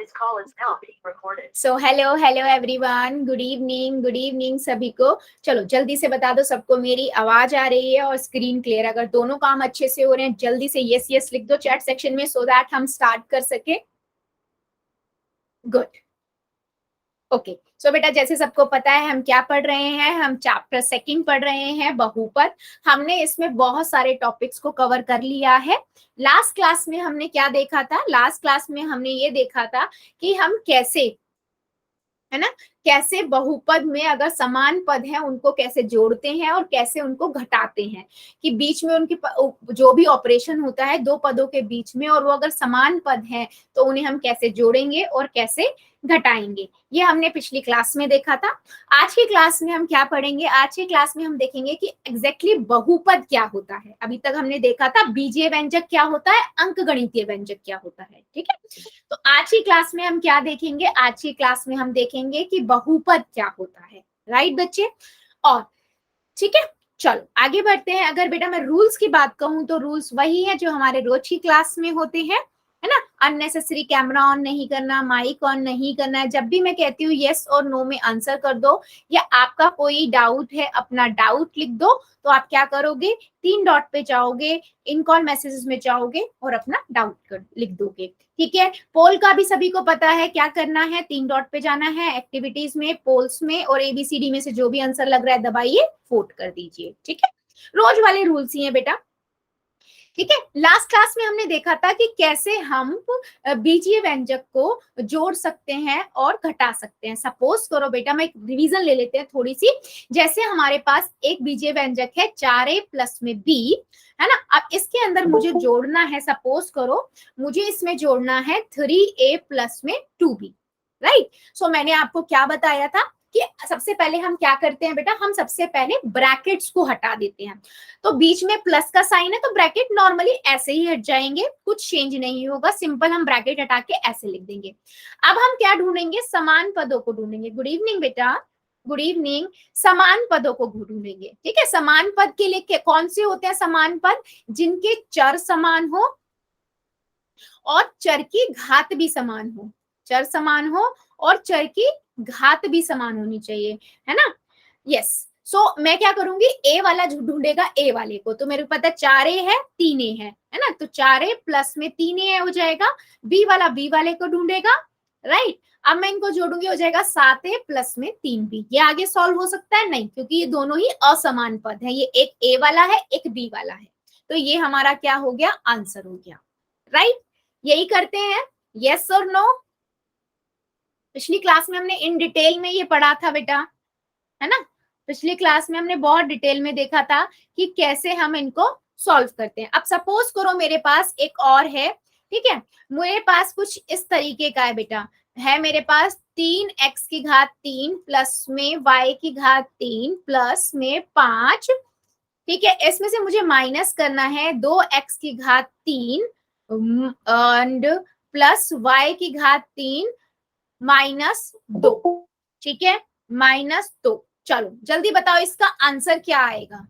This call is now being recorded. So hello everyone, good evening सभी को। चलो जल्दी से बता दो सबको मेरी आवाज आ रही है और स्क्रीन क्लियर। अगर दोनों काम अच्छे से हो रहे हैं जल्दी से यस यस लिख दो चैट सेक्शन में सो दैट हम स्टार्ट कर सके। Good, okay. सो बेटा जैसे सबको पता है हम क्या पढ़ रहे हैं, हम चैप्टर सेकंड पढ़ रहे हैं बहुपद। हमने इसमें बहुत सारे टॉपिक्स को कवर कर लिया है। लास्ट क्लास में हमने क्या देखा था? लास्ट क्लास में हमने ये देखा था कि हम कैसे, है ना, कैसे बहुपद में अगर समान पद हैं उनको कैसे जोड़ते हैं और कैसे उनको घटाते हैं, कि बीच में उनकी जो भी ऑपरेशन होता है दो पदों के बीच में और वो अगर समान पद हैं तो उन्हें हम कैसे जोड़ेंगे और कैसे घटाएंगे। ये हमने पिछली क्लास में देखा था। आज की क्लास में हम क्या पढ़ेंगे? आज की क्लास में हम देखेंगे कि एग्जैक्टली बहुपद क्या होता है। अभी तक हमने देखा था बीजीय व्यंजक क्या होता है, अंकगणितीय व्यंजक क्या होता है, ठीक है। तो आज की क्लास में हम क्या देखेंगे? आज की क्लास में हम देखेंगे कि बहुपद क्या होता है, राइट बच्चे। और ठीक है, चलो आगे बढ़ते हैं। अगर बेटा मैं रूल्स की बात कहूं तो रूल्स वही है जो हमारे रोज की क्लास में होते हैं, है ना। अननेसेसरी कैमरा ऑन नहीं करना, माइक ऑन नहीं करना है। जब भी मैं कहती हूँ यस और नो में आंसर कर दो, या आपका कोई डाउट है अपना डाउट लिख दो, तो आप क्या करोगे? 3 डॉट पे जाओगे, इन कॉल मैसेजेस में जाओगे और अपना डाउट लिख दोगे, ठीक है। पोल का भी सभी को पता है क्या करना है, 3 डॉट पे जाना है, एक्टिविटीज में, पोल्स में, और एबीसीडी में से जो भी आंसर लग रहा है दबाइए, वोट कर दीजिए, ठीक है। रोज वाले रूल्स ही है बेटा, ठीक है। लास्ट क्लास में हमने देखा था कि कैसे हम बीजीय व्यंजक को जोड़ सकते हैं और घटा सकते हैं। सपोज करो बेटा, मैं एक रिवीजन ले लेते हैं थोड़ी सी। जैसे हमारे पास एक बीजीय व्यंजक है 4a प्लस में b, है ना। अब इसके अंदर मुझे जोड़ना है, सपोज करो मुझे इसमें जोड़ना है 3a प्लस में 2b, राइट। सो मैंने आपको क्या बताया था कि सबसे पहले हम क्या करते हैं बेटा, हम सबसे पहले ब्रैकेट्स को हटा देते हैं। तो बीच में प्लस का साइन है तो ब्रैकेट नॉर्मली ऐसे ही हट जाएंगे, कुछ चेंज नहीं होगा, सिंपल हम ब्रैकेट हटा के ऐसे लिख देंगे। अब हम क्या ढूंढेंगे? समान पदों को ढूंढेंगे। गुड इवनिंग बेटा, गुड इवनिंग। समान पदों को ढूंढेंगे, ठीक है। समान पद के लिए कौन से होते हैं समान पद? जिनके चर समान हो और चर की घात भी समान हो। चर समान हो और चर की घात भी समान होनी चाहिए, है ना। यस। सो मैं क्या करूंगी? ए वाला ढूंढेगा ए वाले को, तो मेरे को पता 4a है 3a है ना, तो 4a प्लस में 3a हो जाएगा। बी वाला बी वाले को ढूंढेगा, राइट। अब मैं इनको जोड़ूंगी, हो जाएगा 7a प्लस में 3b। ये आगे सॉल्व हो सकता है? नहीं, क्योंकि ये दोनों ही असमान पद है, ये एक ए वाला है एक बी वाला है, तो ये हमारा क्या हो गया? आंसर हो गया, राइट। यही करते हैं, यस और नो। पिछली क्लास में हमने इन डिटेल में ये पढ़ा था बेटा, है ना। पिछली क्लास में हमने बहुत डिटेल में देखा था कि कैसे हम इनको सॉल्व करते हैं। अब सपोज करो मेरे पास एक और है, ठीक है। मेरे पास कुछ इस तरीके का है बेटा, है मेरे पास 3x की घात 3 प्लस में y की घात 3 प्लस में 5, ठीक है। इसमें से मुझे माइनस करना है 2x की घात 3 एंड प्लस y की घात 3 -2, ठीक है, -2। चलो जल्दी बताओ इसका आंसर क्या आएगा?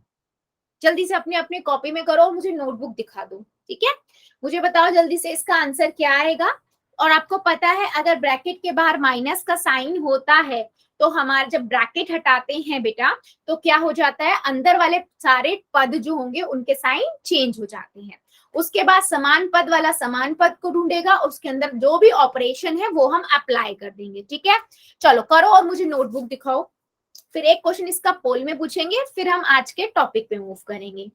जल्दी से अपने अपने कॉपी में करो और मुझे नोटबुक दिखा दो, ठीक है। मुझे बताओ जल्दी से इसका आंसर क्या आएगा। और आपको पता है अगर ब्रैकेट के बाहर माइनस का साइन होता है तो हमारे जब ब्रैकेट हटाते हैं बेटा तो क्या हो जाता है? अंदर वाले सारे पद जो होंगे उनके साइन चेंज हो जाते हैं। उसके बाद समान पद वाला समान पद को ढूंढेगा, उसके अंदर जो भी ऑपरेशन है वो हम अप्लाई कर देंगे, ठीक है। चलो करो और मुझे नोटबुक दिखाओ। फिर एक क्वेश्चन इसका पोल में पूछेंगे, फिर हम आज के टॉपिक पे मूव करेंगे।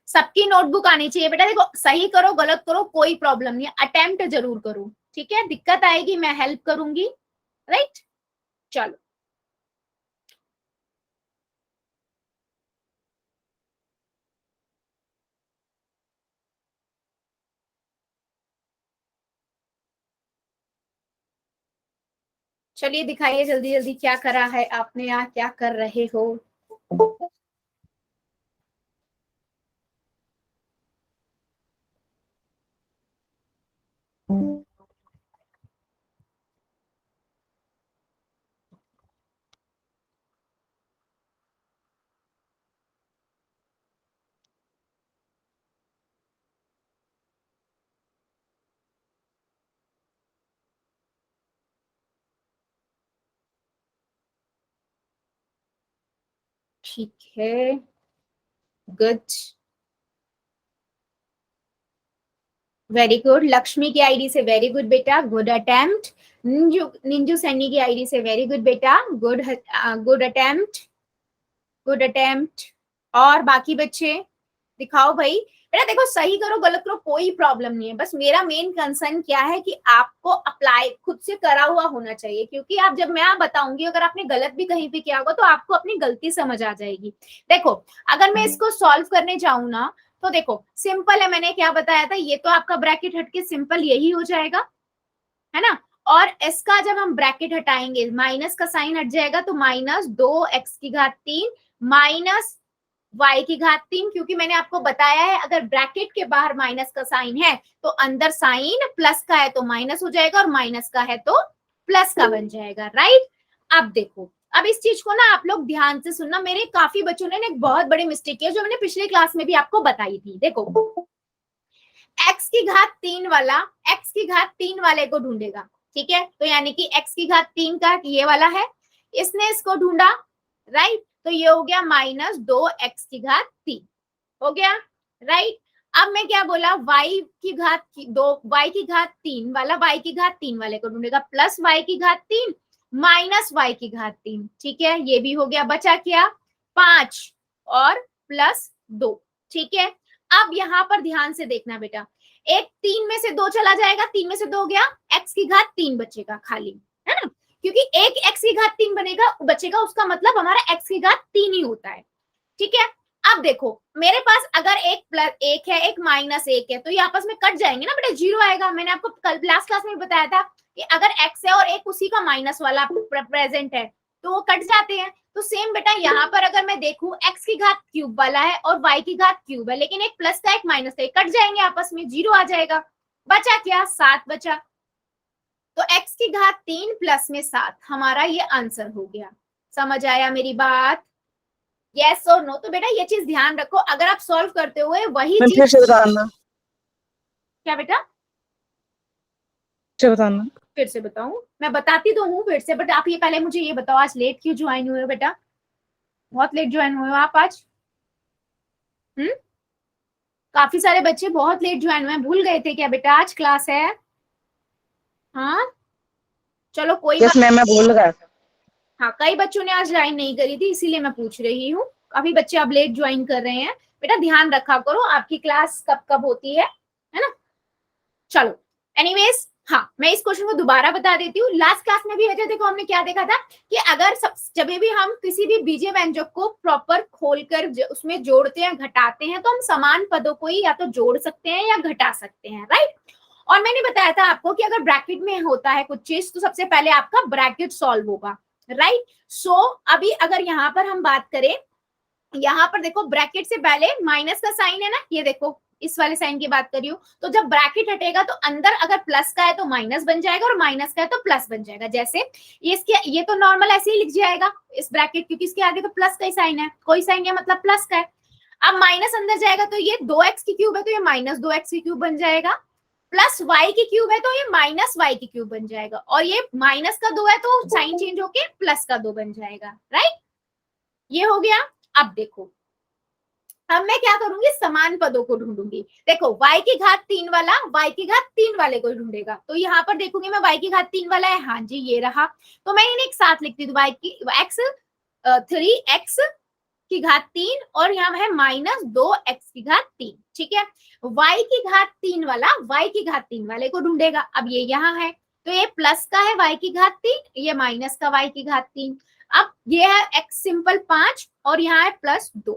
सबकी नोटबुक आनी चाहिए बेटा। देखो सही करो गलत करो कोई प्रॉब्लम नहीं है, अटेम्प्ट जरूर करो, ठीक है। दिक्कत आएगी मैं हेल्प करूंगी, राइट। चलो चलिए दिखाइए जल्दी जल्दी क्या करा है आपने, यहाँ क्या कर रहे हो। ठीक है, गुड, वेरी गुड। लक्ष्मी की आईडी से वेरी गुड बेटा, गुड अटेम्प्ट। निंजू सैनी की आईडी से वेरी गुड बेटा, good, good attempt, good attempt. और बाकी बच्चे दिखाओ भाई। बेटा देखो, सही करो गलत करो कोई प्रॉब्लम नहीं है, बस मेरा मेन कंसर्न क्या है कि आपको अप्लाई खुद से करा हुआ होना चाहिए, क्योंकि आप जब मैं बताऊंगी अगर आपने गलत भी कहीं पे किया होगा तो आपको अपनी गलती समझ आ जाएगी। देखो, अगर मैं इसको सॉल्व करने जाऊं ना, तो देखो सिंपल है, मैंने क्या बताया था, ये तो आपका ब्रैकेट हटके सिंपल यही हो जाएगा, है ना। और इसका जब हम ब्रैकेट हटाएंगे माइनस का साइन हट जाएगा, तो -2x3 माइनस y3, क्योंकि मैंने आपको बताया है अगर ब्रैकेट के बाहर माइनस का साइन है तो अंदर साइन प्लस का है तो माइनस हो जाएगा, और माइनस का है तो प्लस का बन जाएगा, राइट। अब देखो, अब इस चीज को ना आप लोग ध्यान से सुनना, मेरे काफी बच्चों ने एक बहुत बड़ी मिस्टेक किया जो मैंने पिछले क्लास में भी आपको बताई थी। देखो, x3 वाला x3 वाले को ढूंढेगा, ठीक है, तो यानी कि x3 का ये वाला है, इसने इसको ढूंढा, राइट, तो ये हो गया -2x3 हो गया, राइट। अब मैं क्या बोला, y3 वाला y3 वाले को ढूंढेगा, प्लस y3 माइनस y3, ठीक है, ये भी हो गया, बचा क्या 5 और +2, ठीक है। अब यहाँ पर ध्यान से देखना बेटा, एक 3 में से 2 चला जाएगा, 3 में से 2 गया, x3 बचेगा खाली, है ना, क्योंकि एक x3 बनेगा बचेगा, उसका मतलब हमारा x3 ही होता है, ठीक है। अब देखो मेरे पास अगर एक +1 है, एक -1 है, तो ये आपस में कट जाएंगे ना बेटा, 0 आएगा। मैंने आपको कल लास्ट क्लास में बताया था कि अगर x है और एक उसी का माइनस वाला प्रेजेंट है तो वो कट जाते हैं। तो सेम बेटा यहाँ पर अगर मैं देखूं x3 वाला है और y3 है, लेकिन एक प्लस का एक माइनस का, कट जाएंगे आपस में, 0 आ जाएगा। बचा क्या, 7 बचा। तो x3 प्लस में 7 हमारा ये आंसर हो गया। समझ आया मेरी बात? यस और नो। तो बेटा ये चीज ध्यान रखो, अगर आप सॉल्व करते हुए वही चीज, फिर से बताना, क्या बेटा बताना। फिर से बताऊं? मैं बताती तो हूँ फिर से, बट आप ये पहले मुझे ये बताओ, आज लेट क्यों ज्वाइन हुए हो बेटा? बहुत लेट ज्वाइन हुए हो आप आज? काफी सारे बच्चे बहुत लेट ज्वाइन हुए, भूल गए थे क्या बेटा आज क्लास है? हाँ, चलो कोई बात। यस मैम, मैं भूल गया था। हाँ, कई बच्चों ने आज ज्वाइन नहीं करी थी, इसीलिए मैं पूछ रही हूँ। काफी बच्चे अब लेट ज्वाइन कर रहे हैं। बेटा ध्यान रखा करो आपकी क्लास कब कब होती है ना। चलो, एनीवेज, हाँ मैं इस क्वेश्चन को दोबारा बता देती हूँ। लास्ट क्लास में भी देखो हमने क्या देखा था कि अगर जब भी हम किसी भी बीजीय व्यंजक को प्रॉपर खोलकर उसमें जोड़ते हैं, घटाते हैं, तो हम समान पदों को ही या तो जोड़ सकते हैं या घटा सकते हैं, राइट। और मैंने बताया था आपको कि अगर ब्रैकेट में होता है कुछ चीज तो सबसे पहले आपका ब्रैकेट सॉल्व होगा, राइट। सो अभी अगर यहाँ पर हम बात करें, यहाँ पर देखो ब्रैकेट से पहले माइनस का साइन है ना, ये देखो इस वाले साइन की बात करी हूँ, तो जब ब्रैकेट हटेगा तो अंदर अगर प्लस का है तो माइनस बन जाएगा और माइनस का है तो प्लस बन जाएगा। जैसे ये तो नॉर्मल ऐसे ही लिख जाएगा इस ब्रैकेट, क्योंकि इसके आगे तो प्लस का ही साइन है, कोई साइन है मतलब प्लस का है। अब माइनस अंदर जाएगा तो ये 2x3 है तो ये -2x3 बन जाएगा, प्लस y3 है तो ये -y3 बन जाएगा, और ये -2 है तो साइन चेंज होके +2 बन जाएगा, राइट। ये हो गया। अब देखो, अब मैं क्या करूंगी, समान पदों को ढूंढूंगी। देखो y3 वाला y3 वाले को ढूंढेगा, तो यहाँ पर देखूंगी मैं y3 वाला है, हाँ जी ये रहा, तो मैं इन्हें एक साथ लिखती हूँ, x3 और यहाँ है -2x3, ठीक है। y3 वाला y3 वाले को ढूंढेगा। अब ये यहाँ है तो ये प्लस का है y3, ये माइनस का y3। अब ये है x सिंपल 5 और यहाँ है +2,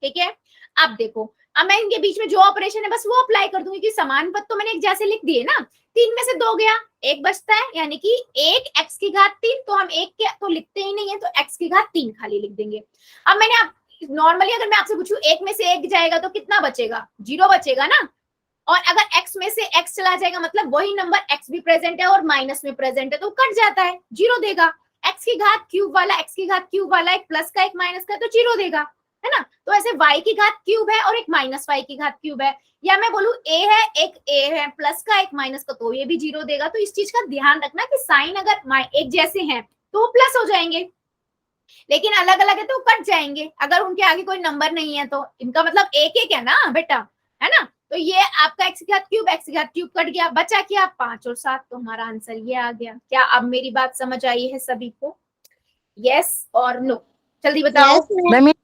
ठीक है। अब देखो, अब मैं इनके बीच में जो ऑपरेशन है बस वो अप्लाई कर दूंगी, क्योंकि समान पद तो मैंने एक जैसे लिख दिए ना। 3 में से 2 गया, एक बचता है, यानी कि 1x3, तो हम एक के तो लिखते ही नहीं है, तो x3 खाली लिख देंगे। अब मैंने आप नॉर्मली अगर मैं आपसे पूछूं 1 में से 1 जाएगा तो कितना बचेगा, 0 बचेगा ना। और अगर x में से x चला जाएगा मतलब वही नंबर x भी प्रेजेंट है और माइनस में प्रेजेंट है तो कट जाता है, 0 देगा। x3 वाला एक प्लस का एक माइनस का तो 0 देगा, है ना। तो ऐसे y3 है और एक -y3 है, या मैं बोलूं a है, एक a है प्लस का एक माइनस का, तो ये भी 0 देगा। तो इस चीज का ध्यान रखना कि साइन अगर एक जैसे हैं तो वो प्लस हो जाएंगे। लेकिन अलग अलग है तो कट जाएंगे अगर उनके आगे कोई नंबर नहीं है तो। इनका मतलब एक एक है ना बेटा, है ना। तो ये आपका x की घात क्यूब, x की घात क्यूब कट गया, बचा क्या 5 और 7, तो हमारा आंसर ये आ गया। क्या अब मेरी बात समझ आई है सभी को? यस और नो, जल्दी बताओ। मम्मी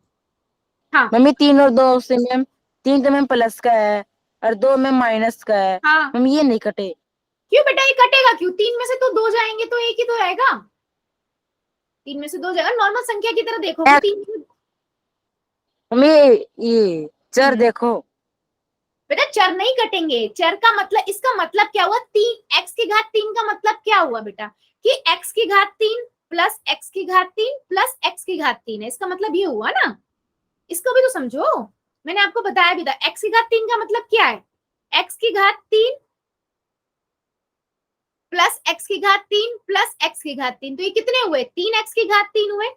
हाँ मम्मी 3 और 2 से मैम, 3 तो मैम प्लस का है और 2 में माइनस का है। हाँ, मम्मी ये नहीं कटे। क्यों बेटा ये कटेगा क्यों? 3 में से तो 2 जाएंगे तो एक ही तो रहेगा। 3 में से 2 जाएगा, नॉर्मल संख्या की तरह देखोगे। 3 मम्मी ये चर देखो। बेटा चर नहीं कटेंगे, चर का मतलब, इसका मतलब क्या हुआ? 3 x की घात 3 का मतलब क्या हुआ बेटा? कि x की घात 3 प्लस x की घात 3 प्लस x की घात 3 है, इसका मतलब ये हुआ ना। इसको भी तो समझो, मैंने आपको बताया भी था। x की घात 3 का मतलब क्या है? x की घात 3 प्लस x की घात 3 प्लस x की घात 3, तो ये कितने हुए? 3x की घात 3 हुए।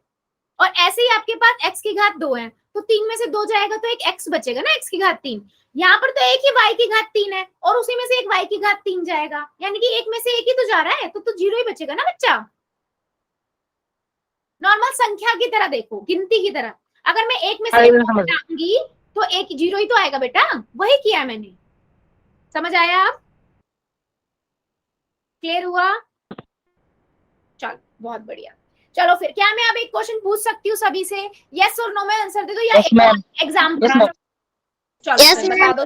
और ऐसे ही आपके पास x की घात 2 है, तो 3 में से 2 जाएगा तो एक x बचेगा ना, x की घात 3। यहाँ पर तो एक ही y की घात 3 है और उसी में से एक y की घात 3 जाएगा, यानी कि एक में से एक ही तो जा रहा है, तो जीरो ही बचेगा ना बच्चा। नॉर्मल संख्या की तरह देखो, गिनती की तरह। अगर मैं एक में से एक को घटाऊंगी तो एक जीरो ही तो आएगा बेटा, वही किया मैंने। समझ आया आप? क्लियर हुआ? चलो बहुत बढ़िया। चलो फिर क्या मैं अब एक क्वेश्चन पूछ सकती हूँ सभी से? यस और नो में आंसर दे दो या यस एक और मैम, एग्जाम यस करा? मैम। चलो फिर बता दो।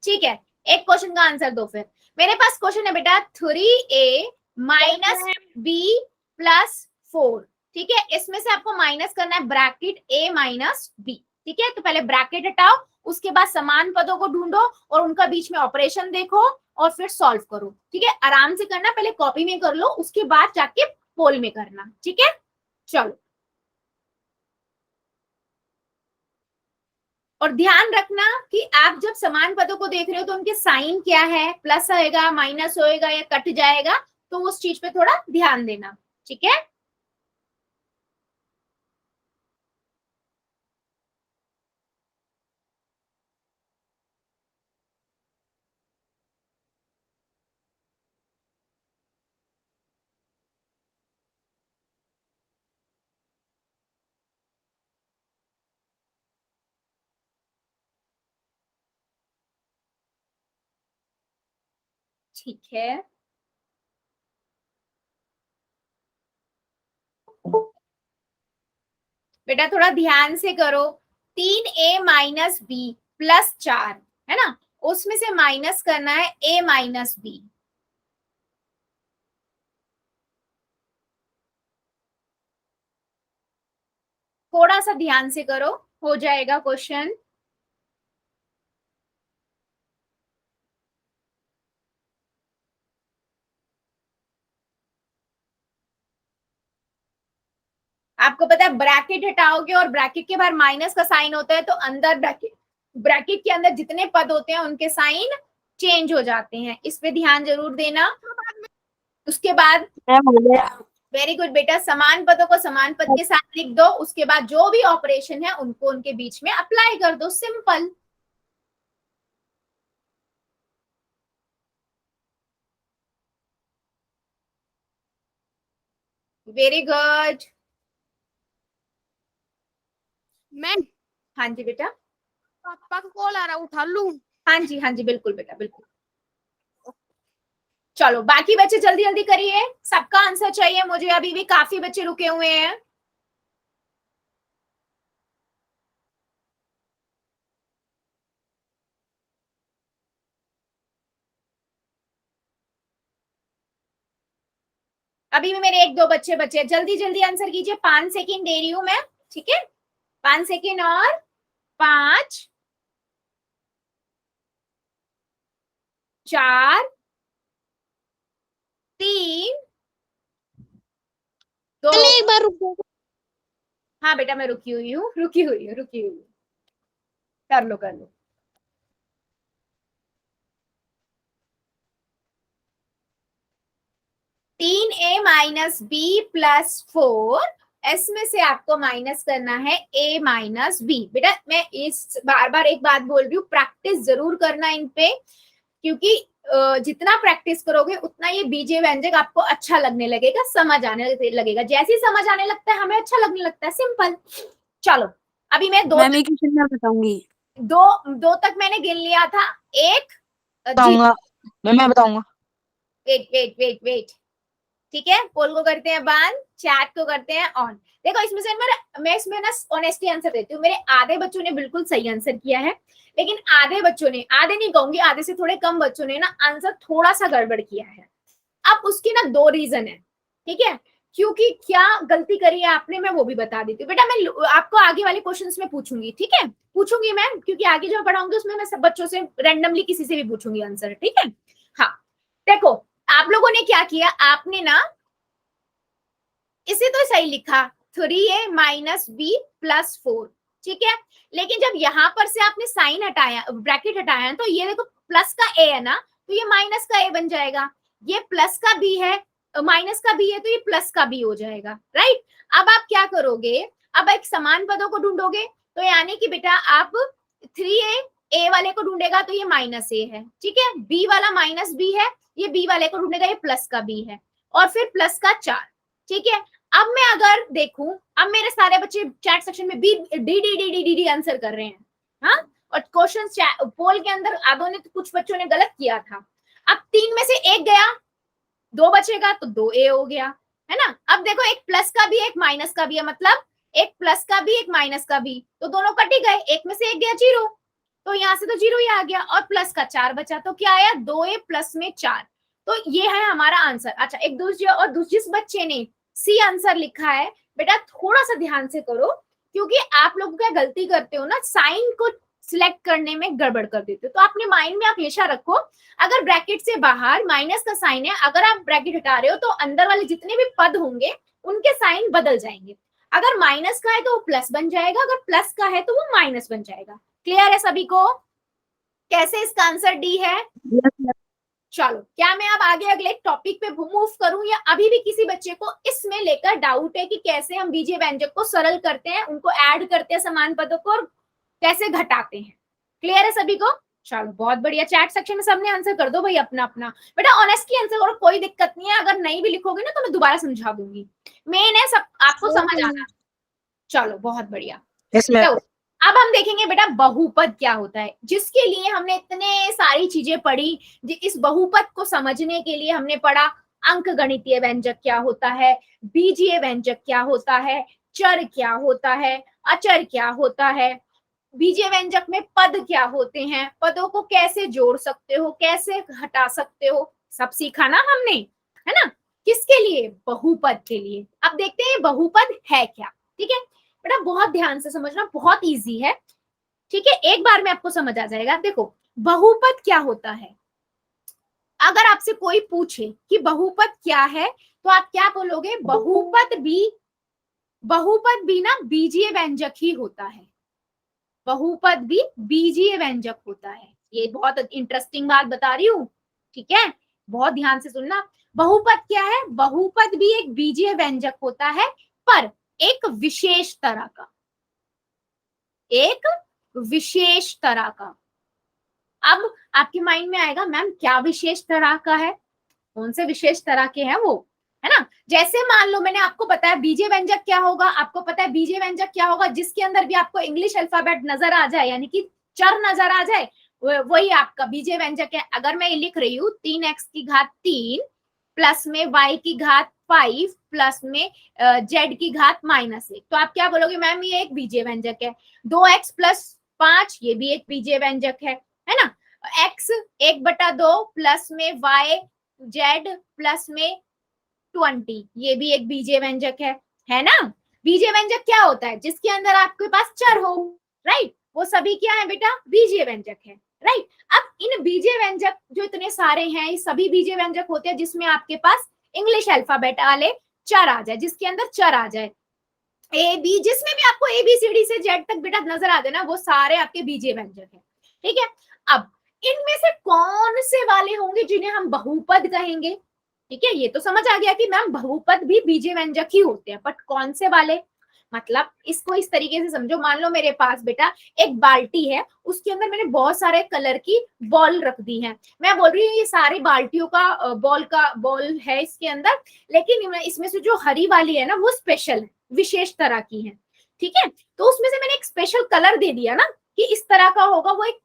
ठीक है, एक क्वेश्चन का आंसर दो फिर। मेरे पास क्वेश्चन है बेटा 3a माइनस बी प्लस 4। ठीक है, इसमें से आपको माइनस करना है ब्रैकेट a माइनस बी। ठीक है, तो पहले ब्रैकेट हटाओ, उसके बाद समान पदों को ढूंढो और उनका बीच में ऑपरेशन देखो और फिर सॉल्व करो। ठीक है, आराम से करना, पहले कॉपी में कर लो, उसके बाद जाके पोल में करना। ठीक है, चलो। और ध्यान रखना कि आप जब समान पदों को देख रहे हो तो उनके साइन क्या है, प्लस होएगा, माइनस होएगा या कट जाएगा, तो उस चीज पे थोड़ा ध्यान देना। ठीक है, ठीक है। बेटा थोड़ा ध्यान से करो। 3a माइनस बी प्लस 4 है ना, उसमें से माइनस करना है a माइनस बी। थोड़ा सा ध्यान से करो, हो जाएगा क्वेश्चन। आपको पता है ब्रैकेट हटाओगे और ब्रैकेट के बाहर माइनस का साइन होता है, तो अंदर ब्रैकेट, ब्रैकेट के अंदर जितने पद होते हैं उनके साइन चेंज हो जाते हैं, इस पे ध्यान जरूर देना। उसके बाद वेरी गुड बेटा, समान पदों को समान पद के साथ लिख दो, उसके बाद जो भी ऑपरेशन है उनको उनके बीच में अप्लाई कर दो, सिंपल। Very good. मैम हाँ जी बेटा, पापा का कॉल आ रहा है, उठा लूं? हाँ जी हाँ जी, बिल्कुल बेटा बिल्कुल। चलो बाकी बच्चे जल्दी जल्दी करिए, सबका आंसर चाहिए मुझे, अभी भी काफी बच्चे रुके हुए हैं। अभी भी मेरे एक दो बच्चे बचे, जल्दी जल्दी आंसर कीजिए, 5 सेकेंड दे रही हूं मैं। ठीक है, 5 सेकेंड और 5 4 3 2। एक बार रुक जाओ। हाँ बेटा मैं रुकी हुई हूँ, रुकी हुई हूँ, रुकी हुई हूँ। कर लो कर लो। 3a माइनस बी प्लस 4, इसमें से आपको माइनस करना है a माइनस बी। बेटा मैं इस बार बार एक बात बोल रही हूँ, प्रैक्टिस जरूर करना इन पे, क्योंकि जितना प्रैक्टिस करोगे उतना ये बीजे व्यंजक आपको अच्छा लगने लगेगा, समझ आने लगेगा। जैसे ही समझ आने लगता है हमें अच्छा लगने लगता है, सिंपल। चलो अभी मैं मैम एक क्वेश्चन मैं बताऊंगी। दो तक मैंने गिन लिया था। एक जी, बताऊंगा मैं बताऊंगा। वेट वेट वेट वेट, ठीक है। पोल को करते हैं बंद, चैट को करते हैं ऑन। देखो इसमें से मैं इसमें ना ऑनेस्टली आंसर देती हूँ। मेरे आधे बच्चों ने बिल्कुल सही आंसर किया है, लेकिन आधे बच्चों ने, आधे नहीं कहूंगी, आधे से थोड़े कम बच्चों ने ना आंसर थोड़ा सा गड़बड़ किया है। अब उसकी ना दो रीजन है, ठीक है। क्योंकि क्या गलती करी है आपने, मैं वो भी बता देती हूँ। बेटा मैं आपको आगे वाले क्वेश्चंस में पूछूंगी, ठीक है, पूछूंगी मैं, क्योंकि आगे जो पढ़ाऊंगी उसमें मैं सब बच्चों से रैंडमली किसी से भी पूछूंगी आंसर, ठीक है। हाँ देखो आप लोगों ने क्या किया, आपने ना इसे तो सही लिखा 3a माइनस बी प्लस 4, ठीक है। लेकिन जब यहां पर से आपने साइन हटाया, ब्रैकेट हटाया, तो ये देखो प्लस का a है ना, तो ये माइनस का a बन जाएगा। ये प्लस का b है, माइनस का b है, तो ये प्लस का b हो जाएगा, राइट। अब आप क्या करोगे, अब एक समान पदों को ढूंढोगे, तो यानी कि बेटा आप 3a a वाले को ढूंढेगा तो ये माइनस a है, ठीक है। b वाला माइनस b है, ये b वाले को ढूंढेगा, ये प्लस का b है, और फिर प्लस का 4, ठीक है। अब मैं अगर देखूं, अब मेरे सारे बच्चे चैट सेक्शन में B D D D D D D answer कर रहे हैं, हाँ। और क्वेश्चन पोल के अंदर आधों ने, तो कुछ बच्चों ने गलत किया था। अब 3 में से एक गया, 2 बचेगा, तो 2a हो गया, है ना। अब देखो एक प्लस का भी एक माइनस का भी है, मतलब एक प्लस का भी एक माइनस का भी, तो दोनों कट ही गए, एक में से एक गया 0, तो यहाँ से तो 0 ही आ गया, और प्लस का 4 बचा, तो क्या आया 2a प्लस में 4, तो ये है हमारा आंसर। अच्छा एक दूसरे, और जिस बच्चे ने सी आंसर लिखा है, बेटा थोड़ा सा ध्यान से करो, क्योंकि आप लोग क्या गलती करते हो ना, साइन को सिलेक्ट करने में गड़बड़ कर देते हो। तो अपने माइंड में आप हमेशा रखो, अगर ब्रैकेट से बाहर माइनस का साइन है, अगर आप ब्रैकेट हटा रहे हो तो अंदर वाले जितने भी पद होंगे उनके साइन बदल जाएंगे। अगर माइनस का है तो वो प्लस बन जाएगा, अगर प्लस का है तो वो माइनस बन जाएगा। क्लियर है सभी को, कैसे इसका आंसर डी है? चलो क्या मैं अब आगे अगले टॉपिक पे मूव करूं, या अभी भी किसी बच्चे को इसमें लेकर डाउट है कि कैसे हम बीजीय व्यंजक को सरल करते हैं, उनको ऐड करते हैं समान पदों को, और कैसे घटाते हैं? क्लियर है सभी को? चलो बहुत बढ़िया, चैट सेक्शन में सबने आंसर कर दो भाई अपना अपना। बेटा ऑनेस्टली आंसर करो, कोई दिक्कत नहीं है, अगर नहीं भी लिखोगे ना तो मैं दोबारा समझा दूंगी, मेन है सब आपको समझ आना। चलो बहुत बढ़िया। तो अब हम देखेंगे बेटा बहुपद क्या होता है, जिसके लिए हमने इतने सारी चीजें पढ़ी। इस बहुपद को समझने के लिए हमने पढ़ा अंकगणितीय व्यंजक क्या होता है, बीजीय व्यंजक क्या होता है, चर क्या होता है, अचर क्या होता है, बीजीय व्यंजक में पद क्या होते हैं, पदों को कैसे जोड़ सकते हो, कैसे हटा सकते हो, सब सीखा ना हमने, है ना। किसके लिए? बहुपद के लिए। अब देखते हैं बहुपद है क्या, ठीक है बेटा, बहुत ध्यान से समझना, बहुत इजी है, ठीक है, एक बार में आपको समझ आ जाएगा। देखो बहुपद क्या होता है, अगर आपसे कोई पूछे कि बहुपद क्या है, तो आप क्या बोलोगे? बहुपद भी ना बीजीय व्यंजक ही होता है, बहुपद भी बीजीय व्यंजक होता है। ये बहुत इंटरेस्टिंग बात बता रही हूँ, ठीक है, बहुत ध्यान से सुनना। बहुपद क्या है? बहुपद भी एक बीजीय व्यंजक होता है, पर एक विशेष तरह का, एक विशेष तरह का। अब आपके माइंड में आएगा मैम क्या विशेष तरह का है, कौन से विशेष तरह के हैं वो, है ना। जैसे मान लो मैंने आपको बताया बीजीय व्यंजक क्या होगा, आपको पता है बीजीय व्यंजक क्या होगा, जिसके अंदर भी आपको इंग्लिश अल्फाबेट नजर आ जाए, यानी कि चर नजर आ जाए, वही आपका बीजीय व्यंजक है। अगर मैं लिख रही हूँ 3x की घात 3 प्लस में y की घात 5 प्लस में z की घात -1, तो आप क्या बोलोगे? मैम ये एक बीजीय व्यंजक है। 2x प्लस 5 ये भी एक बीजीय व्यंजक है ना। x 1/2 प्लस में y z प्लस में 20 ये भी एक बीजीय व्यंजक है ना। बीजीय व्यंजक क्या होता है? जिसके अंदर आपके पास चर हो, राइट, वो सभी क्या है बेटा? बीजीय व्यंजक है, राइट। अब इन बीजीय व्यंजक जो इतने सारे हैं, ये सभी बीजीय व्यंजक होते हैं जिसमें आपके पास इंग्लिश अल्फाबेट वाले चर आ जाए, जिसके अंदर चर आ जाए ए बी, जिसमें भी आपको ABCD से Z तक बेटा नजर आ देना, वो सारे आपके बीजीय व्यंजक है, ठीक है। अब इनमें से कौन से वाले होंगे जिन्हें हम बहुपद कहेंगे? ठीक है, ये तो समझ आ गया कि मैम बहुपद भी बीजीय व्यंजक ही होते हैं, बट कौन से वाले? मतलब इसको इस तरीके से समझो, मान लो मेरे पास बेटा एक बाल्टी है, उसके अंदर मैंने बहुत सारे कलर की बॉल रख दी है। मैं बोल रही हूँ ये सारी बाल्टियों का बॉल है इसके अंदर, लेकिन इसमें से जो हरी वाली है ना वो स्पेशल है, विशेष तरह की है। ठीक है, तो उसमें से मैंने एक स्पेशल कलर दे दिया ना कि इस तरह का होगा, वो एक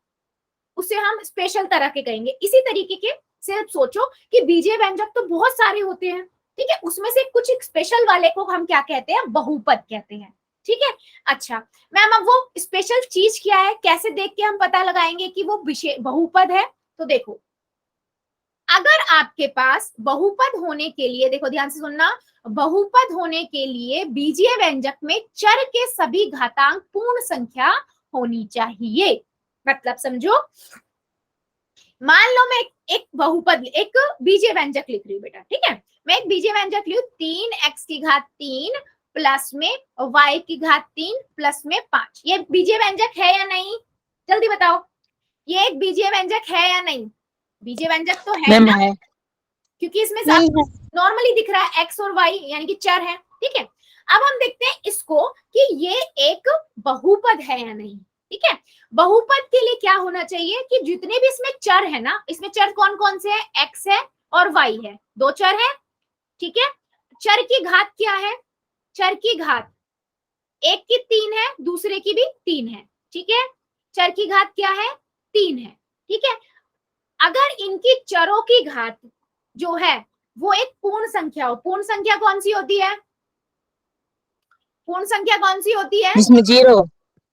उसे हम स्पेशल तरह के कहेंगे। इसी तरीके के से सोचो कि बीजीय व्यंजक तो बहुत सारे होते हैं, ठीक है, उसमें से कुछ एक स्पेशल वाले को हम क्या कहते हैं, बहुपद कहते हैं। ठीक है, अच्छा मैम अब वो स्पेशल चीज क्या है, कैसे देख के हम पता लगाएंगे कि वो बहुपद है? तो देखो, अगर आपके पास बहुपद होने के लिए, देखो ध्यान से सुनना, बहुपद होने के लिए बीजीय व्यंजक में चर के सभी घातांक पूर्ण संख्या होनी चाहिए। मतलब समझो, मान लो मैं एक बहुपद, एक बीजीय व्यंजक लिख रही हूँ बेटा, ठीक है, मैं एक बीजीय व्यंजक लिखूं 3x की घात 3 प्लस में y की घात 3 प्लस में 5। ये बीजीय व्यंजक है या नहीं, जल्दी बताओ, ये एक बीजीय व्यंजक है या नहीं? बीजीय व्यंजक तो है ना, क्योंकि इसमें नॉर्मली दिख रहा है x और y यानी कि चर है। ठीक है, अब हम देखते हैं इसको कि ये एक बहुपद है या नहीं। ठीक है, बहुपद के लिए क्या होना चाहिए कि जितने भी इसमें चर है ना, इसमें चर कौन कौन से हैं, x है और y है, दो चर है। ठीक है, चर की घात क्या है, चर की घात एक की 3 है, दूसरे की भी 3 है। ठीक है, चर की घात क्या है, 3 है। ठीक है, अगर इनकी चरों की घात जो है वो एक पूर्ण संख्या हो, पूर्ण संख्या कौन सी होती है, पूर्ण संख्या कौन सी होती है, जिसमें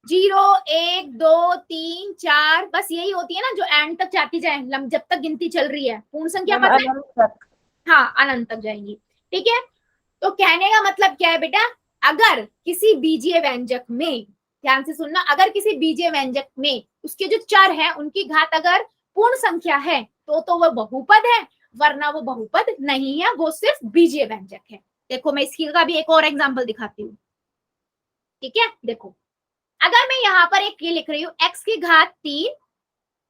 0 1 2 3 4 बस यही होती है ना, जो एंड तक जाती जाए, जब तक गिनती चल रही है, पूर्ण संख्या पता है, हाँ अनंत तक जाएंगी। ठीक है, तो कहने का मतलब क्या है बेटा, अगर किसी बीजीय व्यंजक में, ध्यान से सुनना, अगर किसी बीजीय व्यंजक में उसके जो चर है उनकी घात अगर पूर्ण संख्या है तो वो बहुपद है, वरना वो बहुपद नहीं है, वो सिर्फ बीजीय व्यंजक है। देखो मैं इसकी का भी एक और एग्जांपल दिखाती हूँ। ठीक है, देखो अगर मैं यहाँ पर एक ये लिख रही हूँ x की घात 3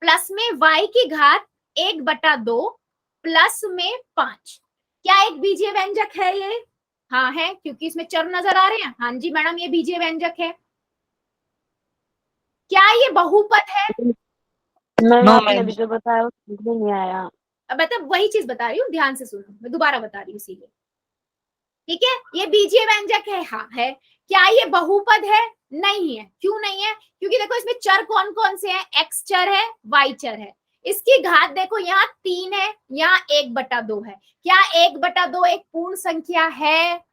प्लस में y की घात 1/2 प्लस में 5, क्या एक बीजीय व्यंजक है ये? हाँ है, क्योंकि इसमें चर नजर आ रहे हैं। हाँ जी मैडम, ये बीजीय व्यंजक है। क्या ये बहुपद है? मैम आपने अभी जो बताया समझ में नहीं आया। अब मतलब वही चीज बता रही हूँ, ध्यान से सुनो, मैं दोबारा बता रही हूँ इसीलिए। ठीक है, ये बीजीय व्यंजक है, हाँ है। क्या ये बहुपद है? नहीं है। क्यों नहीं है? क्योंकि देखो इसमें चर कौन कौन से हैं, x चर है, y चर है, इसकी घात देखो यहाँ 3 है, यहाँ 1/2 है। क्या 1/2 एक पूर्ण संख्या है?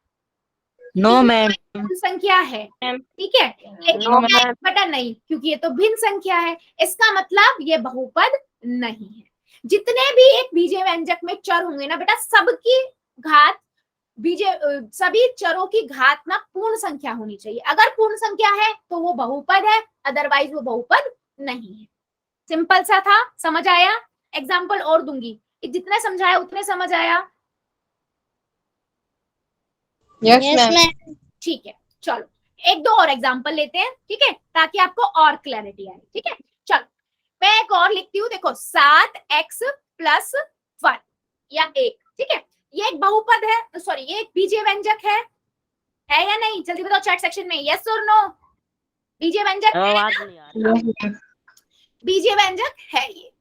नो मैम, पूर्ण संख्या है, ठीक है, लेकिन नो क्या मैम, 1 नहीं, क्योंकि ये तो भिन्न संख्या है, इसका मतलब ये बहुपद नहीं है। जितने भी एक बीजीय व्यंजक में चर होंगे ना बेटा, सबकी घात बीजे सभी चरों की घात ना पूर्ण संख्या होनी चाहिए। अगर पूर्ण संख्या है तो वो बहुपद है, अदरवाइज वो बहुपद नहीं है। सिंपल सा था, समझ आया? एग्जाम्पल और दूंगी, जितने समझाया उतने समझ आया? Yes ma'am. ठीक है, चलो एक दो और एग्जाम्पल लेते हैं, ठीक है, ताकि आपको और क्लैरिटी आए। ठीक है, चलो मैं एक और लिखती हूँ, देखो 7x प्लस 1 या 1, ठीक है, ये एक बहुपद है, सॉरी ये एक बीजीय व्यंजक है या नहीं? जल्दी बताओ चैट सेक्शन में, यस और नो। बीजीय व्यंजक है, बीजीय व्यंजक है ये।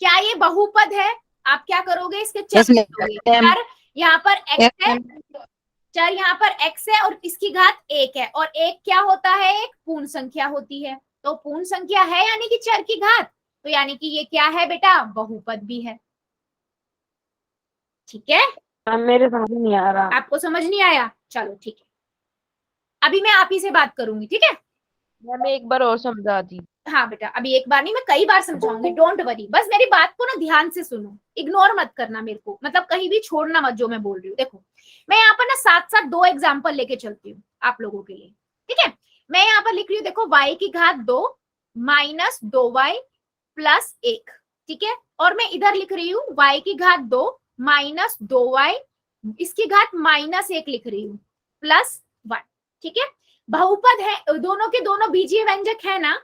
क्या ये बहुपद है? आप क्या करोगे, इसके चर चर यहाँ पर x है, चर यहाँ पर x है और इसकी घात 1 है, और 1 क्या होता है, एक पूर्ण संख्या होती है। तो पूर्ण संख्या है यानी कि चर की घात, तो यानी कि ये क्या है बेटा, बहुपद भी है। ठीक है, मेरे समझ नहीं आ रहा। आपको समझ नहीं आया? चलो ठीक है, अभी मैं आप ही से बात करूंगी, ठीक है। मैं एक बार और समझा दी। हाँ बेटा, अभी एक बार नहीं, मैं कई बार समझाऊंगी, डोंट वरी, बस मेरी बात को ना ध्यान से सुनो, इग्नोर मत करना मेरे को, मतलब कहीं भी छोड़ना मत जो मैं बोल रही हूँ। देखो मैं यहाँ पर ना साथ साथ दो एग्जाम्पल लेके चलती हूँ आप लोगों के लिए, ठीक है। मैं यहाँ पर लिख रही हूँ, देखो y की घात 2 माइनस 2y प्लस 1, ठीक है, और मैं इधर लिख रही हूँ y की घात 2 माइनस 2y इसकी घात -1 लिख रही हूँ प्लस 1, ठीक है। बहुपद है, दोनों के दोनों बीजीय व्यंजक है ना,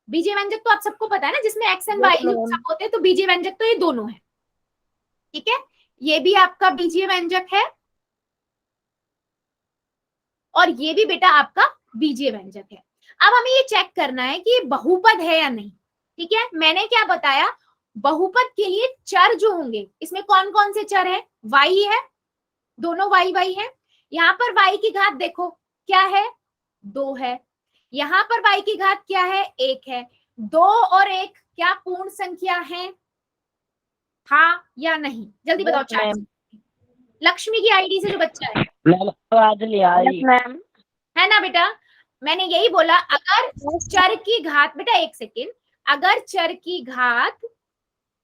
बीजीय व्यंजक तो आप सबको पता है ना, जिसमें x एंड y सब होते हैं, तो बीजीय व्यंजक तो ये दोनों है, ठीक है। ये भी आपका बीजीय व्यंजक है, और ये भी बेटा आपका बीजीय व्यंजक है। अब हमें ये चेक करना है कि ये बहुपद है या नहीं। ठीक है, मैंने क्या बताया, बहुपद के लिए चर जो होंगे, इसमें कौन कौन से चर है, y है, दोनों y है। यहाँ पर y की घात देखो क्या है, 2 है। यहाँ पर y की घात क्या है, 1 है। 2 और 1 क्या पूर्ण संख्या है, हाँ या नहीं, जल्दी बताओ चैट। लक्ष्मी की आईडी से जो बच्चा है, मैम है ना बेटा, मैंने यही बोला, अगर चर की घात, बेटा एक सेकेंड, अगर चर की घात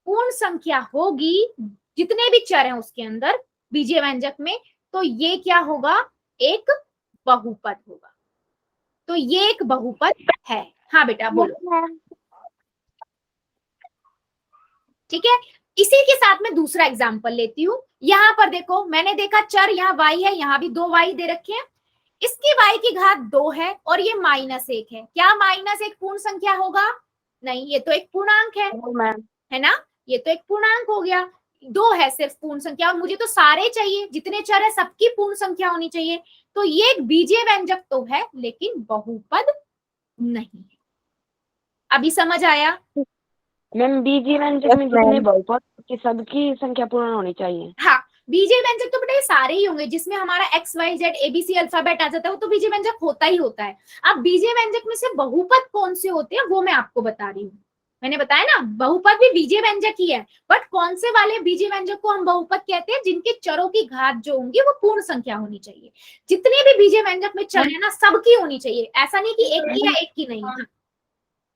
पूर्ण संख्या होगी, जितने भी चर हैं उसके अंदर बीजीय व्यंजक में, तो ये क्या होगा, एक बहुपद होगा। तो ये एक बहुपद है। हाँ बेटा बोलो। ठीक है, इसी के साथ में दूसरा एग्जाम्पल लेती हूँ। यहाँ पर देखो, मैंने देखा चर यहाँ y है, यहाँ भी 2 y दे रखे हैं। इसकी y की घात 2 है और ये -1 है। क्या -1 पूर्ण संख्या होगा, नहीं, ये तो एक पूर्णांक है ना, ये तो एक पूर्णांक हो गया। 2 है सिर्फ पूर्ण संख्या, और मुझे तो सारे चाहिए, जितने चर है सबकी पूर्ण संख्या होनी चाहिए। तो ये एक बीजीय व्यंजक तो है, लेकिन बहुपद नहीं है। अभी समझ आया? मैम बीजीय व्यंजक में जितने बहुपद की सबकी संख्या पूर्ण होनी चाहिए। हाँ, बीजीय व्यंजक तो बेटा ये सारे ही होंगे, जिसमें हमारा X Y Z ABC alphabet आ जाता है, वो तो बीजीय व्यंजक होता ही होता है। अब बीजीय व्यंजक में से बहुपद कौन से होते हैं वो मैं आपको बता रही हूँ। मैंने बताया ना, बहुपद भी बीजीय व्यंजक ही है, बट कौन से वाले बीजीय व्यंजक को हम बहुपद कहते हैं, जिनके चरों की घात जो होंगी वो पूर्ण संख्या होनी चाहिए। जितने भी बीजीय व्यंजक में चर है ना, सबकी होनी चाहिए, ऐसा नहीं कि एक की या एक की नहीं।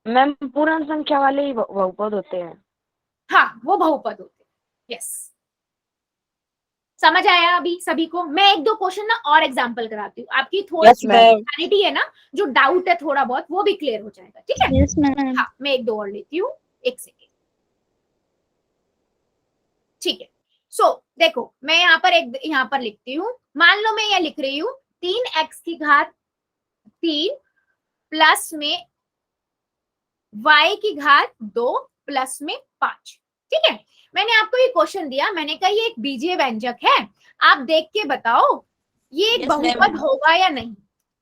मैम पूर्ण संख्या वाले ही बहुपद होते हैं। हाँ, वो बहुपद होते हैं। यस, समझ आया अभी सभी को? मैं एक दो क्वेश्चन ना और एग्जांपल कराती हूँ, आपकी थोड़ी क्लैरिटी है ना, जो डाउट है थोड़ा बहुत वो भी क्लियर हो जाएगा। ठीक है? Yes ma'am. हाँ, मैं एक दो और लेती हूँ, एक सेकेंड। ठीक है, सो देखो, मैं यहाँ पर लिखती हूँ। मान लो मैं ये लिख रही हूँ 3x की घात 3 प्लस में y की घात 2 प्लस में 5। ठीक है, मैंने आपको ये क्वेश्चन दिया, मैंने कहा ये एक बीजीय व्यंजक है, आप देख के बताओ ये एक बहुपद होगा या नहीं,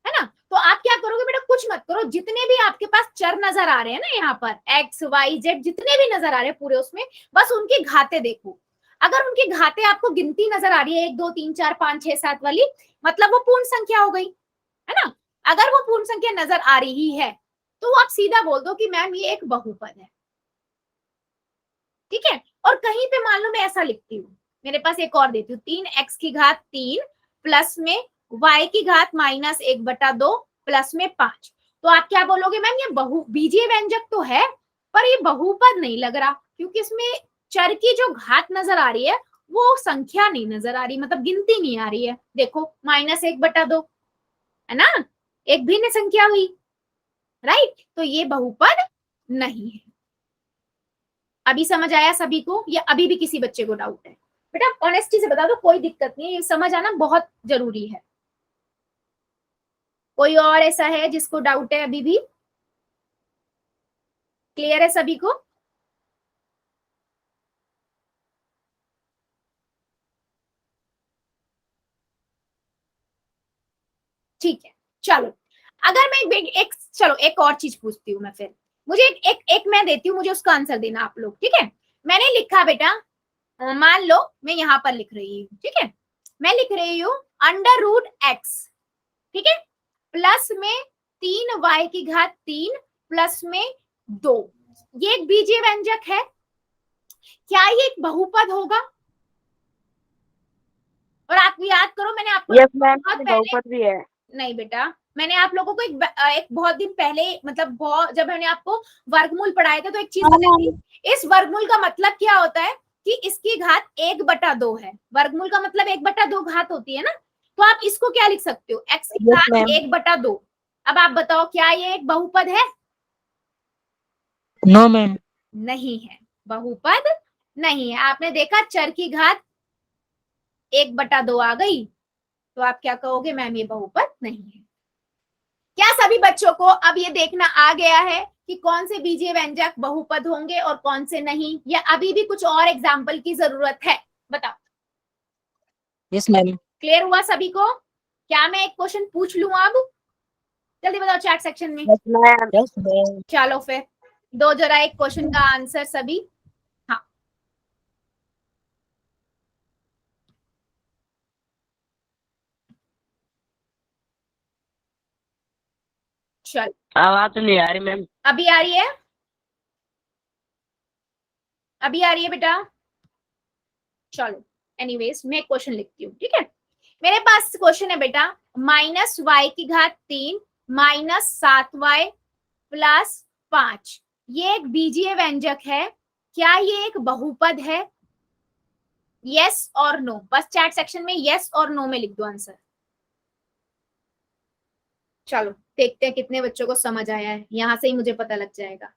है ना। तो आप क्या करोगे बेटा, कुछ मत करो, जितने भी आपके पास चर नजर आ रहे हैं ना, यहाँ पर x y z जितने भी नजर आ रहे हैं पूरे, उसमें बस उनकी घातें देखो। अगर उनकी घातें आपको गिनती नजर आ रही है 1 2 3 4 5 6 7 वाली, मतलब वो पूर्ण संख्या हो गई, है ना। अगर वो पूर्ण संख्या नजर आ रही है तो आप सीधा बोल दो कि मैम ये एक बहुपद है। ठीक है, और कहीं पे मान लो मैं ऐसा लिखती हूँ, मेरे पास एक और देती हूँ, 3x की घात 3 प्लस में y की घात -1/2 प्लस में 5। तो आप क्या बोलोगे, मैम ये बीजीय व्यंजक तो है, पर ये बहुपद नहीं लग रहा, क्योंकि इसमें चर की जो घात नजर आ रही है वो संख्या नहीं नजर आ रही, मतलब गिनती नहीं आ रही है। देखो -1/2 है ना, एक भिन्न संख्या हुई, राइट। तो ये बहुपद नहीं है। अभी समझ आया सभी को, या अभी भी किसी बच्चे को डाउट है? बेटा ऑनेस्टी से बता दो, कोई दिक्कत नहीं है, ये समझ आना बहुत जरूरी है। कोई और ऐसा है जिसको डाउट है अभी भी? क्लियर है सभी को? ठीक है, चलो, अगर मैं चलो एक और चीज पूछती हूँ मैं, फिर मुझे एक मैं देती हूँ, मुझे उसका आंसर देना आप लोग। ठीक है, मैंने लिखा बेटा, मान लो मैं यहाँ पर लिख रही हूँ, ठीक है, मैं लिख रही हूँ √x, ठीक है, प्लस में 3y की घात 3 प्लस में 2। ये एक बीजीय व्यंजक है, क्या ये एक बहुपद होगा? और आप याद करो, मैंने आपको बहुपद भी है। नहीं बेटा, मैंने आप लोगों को एक बहुत दिन पहले, मतलब जब मैंने आपको वर्गमूल पढ़ाए थे, तो एक चीज बताई थी, इस वर्गमूल का मतलब क्या होता है कि इसकी घात 1/2 है। वर्गमूल का मतलब 1/2 घात होती है ना, तो आप इसको क्या लिख सकते हो, x की घात 1/2। अब आप बताओ क्या ये एक बहुपद है? नो मैम, नहीं है, बहुपद नहीं है। आपने देखा चर की घात 1/2 आ गई, तो आप क्या कहोगे, मैम ये बहुपद नहीं है। क्या सभी बच्चों को अब ये देखना आ गया है कि कौन से बीजीय व्यंजक बहुपद होंगे और कौन से नहीं, या अभी भी कुछ और एग्जाम्पल की जरूरत है? बताओ। Yes ma'am. क्लियर हुआ सभी को? क्या मैं एक क्वेश्चन पूछ लूं अब? जल्दी बताओ चैट सेक्शन में। Yes ma'am. चलो फिर दो जरा एक क्वेश्चन का आंसर सभी। हाँ चल, आवाज नहीं आ रही मैम। अभी आ रही है? अभी आ रही है बेटा? चलो एनीवेज मैं क्वेश्चन लिखती हूँ, ठीक है। मेरे पास क्वेश्चन है बेटा, -y⁻³ -7y + 5 ये एक बीजीय व्यंजक है, क्या ये एक बहुपद है? यस और नो, बस चैट सेक्शन में यस और नो में लिख दो आंसर। चलो देखते हैं कितने बच्चों को समझ आया है, यहां से ही मुझे पता लग जाएगा।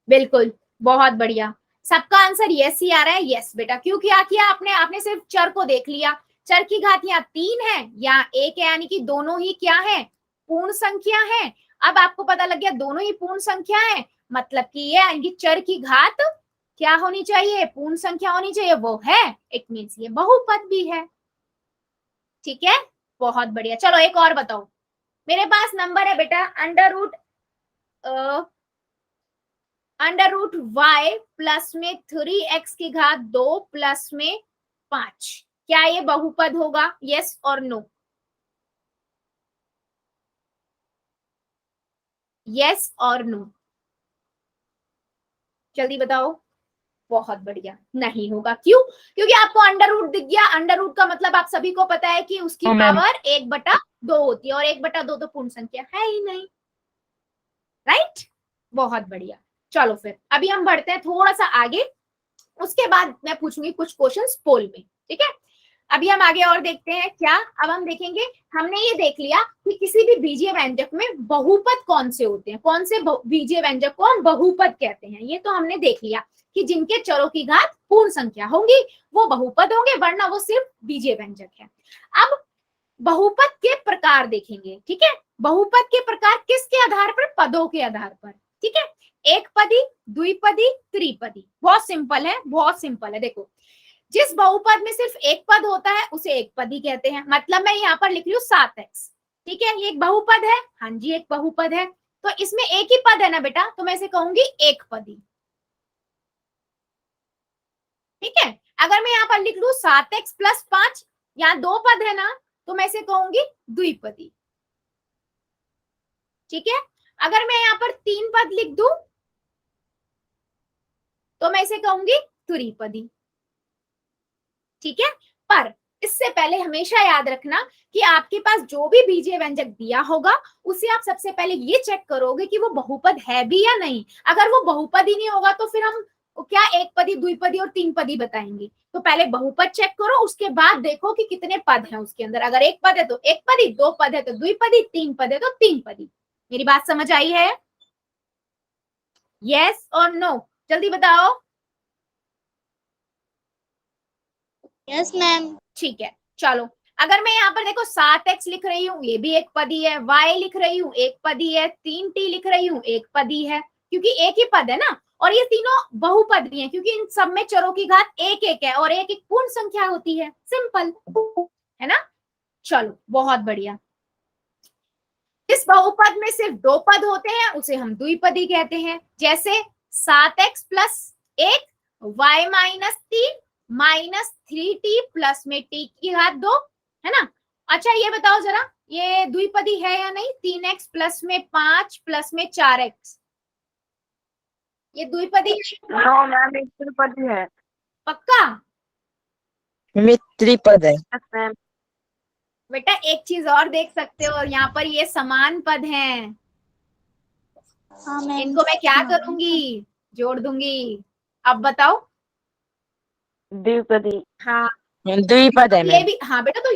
बिल्कुल, बहुत बढ़िया, सबका आंसर यस ही आ रहा है। यस बेटा, क्यों क्या किया आपने? आपने सिर्फ चर को देख लिया, चर की घात यहाँ 3 है, यहाँ 1 है, यानी कि दोनों ही क्या है? पूर्ण संख्या है। अब आपको पता लग गया दोनों ही पूर्ण संख्या है, मतलब कि ये इनकी चर की घात क्या होनी चाहिए? पूर्ण संख्या होनी चाहिए, वो है, इट मीन्स ये बहुपद भी है। ठीक है, बहुत बढ़िया। चलो एक और बताओ, मेरे पास नंबर है बेटा √y प्लस में 3x² प्लस में 5, क्या ये बहुपद होगा? यस और नो? यस और नो, जल्दी बताओ। बहुत बढ़िया, नहीं होगा। क्यों? क्योंकि आपको अंडर रूट दिख गया। अंडर रूट का मतलब आप सभी को पता है कि उसकी पावर 1/2 होती है, और 1/2 तो पूर्ण संख्या है ही नहीं, राइट? बहुत बढ़िया। चलो फिर अभी हम बढ़ते हैं थोड़ा सा आगे, उसके बाद मैं पूछूंगी कुछ क्वेश्चंस पोल में, ठीक है। अभी हम आगे और देखते हैं क्या। अब हम देखेंगे, हमने ये देख लिया कि किसी भी बीजीय व्यंजक में बहुपद कौन से होते हैं, कौन से बीजीय व्यंजक को हम बहुपद कहते हैं, ये तो हमने देख लिया कि जिनके चरों की घात पूर्ण संख्या होंगी वो बहुपद होंगे, वरना वो सिर्फ बीजीय व्यंजक है। अब बहुपद के प्रकार देखेंगे, ठीक है। बहुपद के प्रकार किसके आधार पर? पदों के आधार पर, ठीक है। एक पदी, द्विपदी, त्रिपदी, बहुत सिंपल है, बहुत सिंपल है। देखो, जिस बहुपद में सिर्फ एक पद होता है उसे एक पदी कहते हैं। मतलब मैं यहाँ पर लिख रही हूँ 7x, ठीक है, ये एक बहुपद है। हाँ जी, एक बहुपद है, तो इसमें एक ही पद है ना बेटा, तो मैं इसे कहूंगी एक पदी, ठीक है। अगर मैं यहाँ पर लिख लू 7x + 5, यहाँ 2 पद है ना, तो मैं इसे कहूंगी द्विपदी, ठीक है। अगर मैं यहाँ पर 3 पद लिख दूं तो मैं इसे कहूंगी त्रिपदी, ठीक है। पर इससे पहले हमेशा याद रखना कि आपके पास जो भी बीजीय व्यंजक दिया होगा उसे आप सबसे पहले ये चेक करोगे कि वो बहुपद है भी या नहीं। अगर वो बहुपद ही नहीं होगा तो फिर हम क्या एक पदी, द्विपदी और 3 पदी बताएंगे। तो पहले बहुपद चेक करो, उसके बाद देखो कि कितने पद हैं उसके अंदर। अगर एक पद है तो एक पदी, 2 पद है तो द्विपदी, 3 पद है तो 3 पदी। मेरी बात समझ आई है? यस और नो, जल्दी बताओ। Yes ma'am. ठीक है, चलो अगर मैं यहाँ पर देखो 7x लिख रही हूँ, ये भी एक पदी है, y लिख रही हूँ एक पदी है, 3t लिख रही हूँ एक पदी है, क्योंकि एक ही पद है ना। और ये तीनों बहुपद भी हैं क्योंकि इन सब में चरों की घात एक एक है और एक एक पूर्ण संख्या होती है। सिंपल है ना। चलो बहुत बढ़िया। जिस बहुपद में सिर्फ 2 पद होते हैं उसे हम द्विपदी कहते हैं, जैसे 7x + 1 y - 3 -3t प्लस में t की घात 2, है ना। अच्छा ये बताओ जरा, ये द्विपदी है या नहीं? 3x प्लस में 5 प्लस में 4x, ये द्विपदी है? नो मैम, एक त्रिपदी है। पक्का? त्रिपद है। Yes ma'am. बेटा एक चीज और देख सकते हो, यहाँ पर ये समान पद हैं। हाँ मैम। इनको मैं क्या करूंगी? जोड़ दूंगी। अब बताओ। द्विपदी। हाँ द्विपद है ये मैम। भी, हाँ बेटा, तो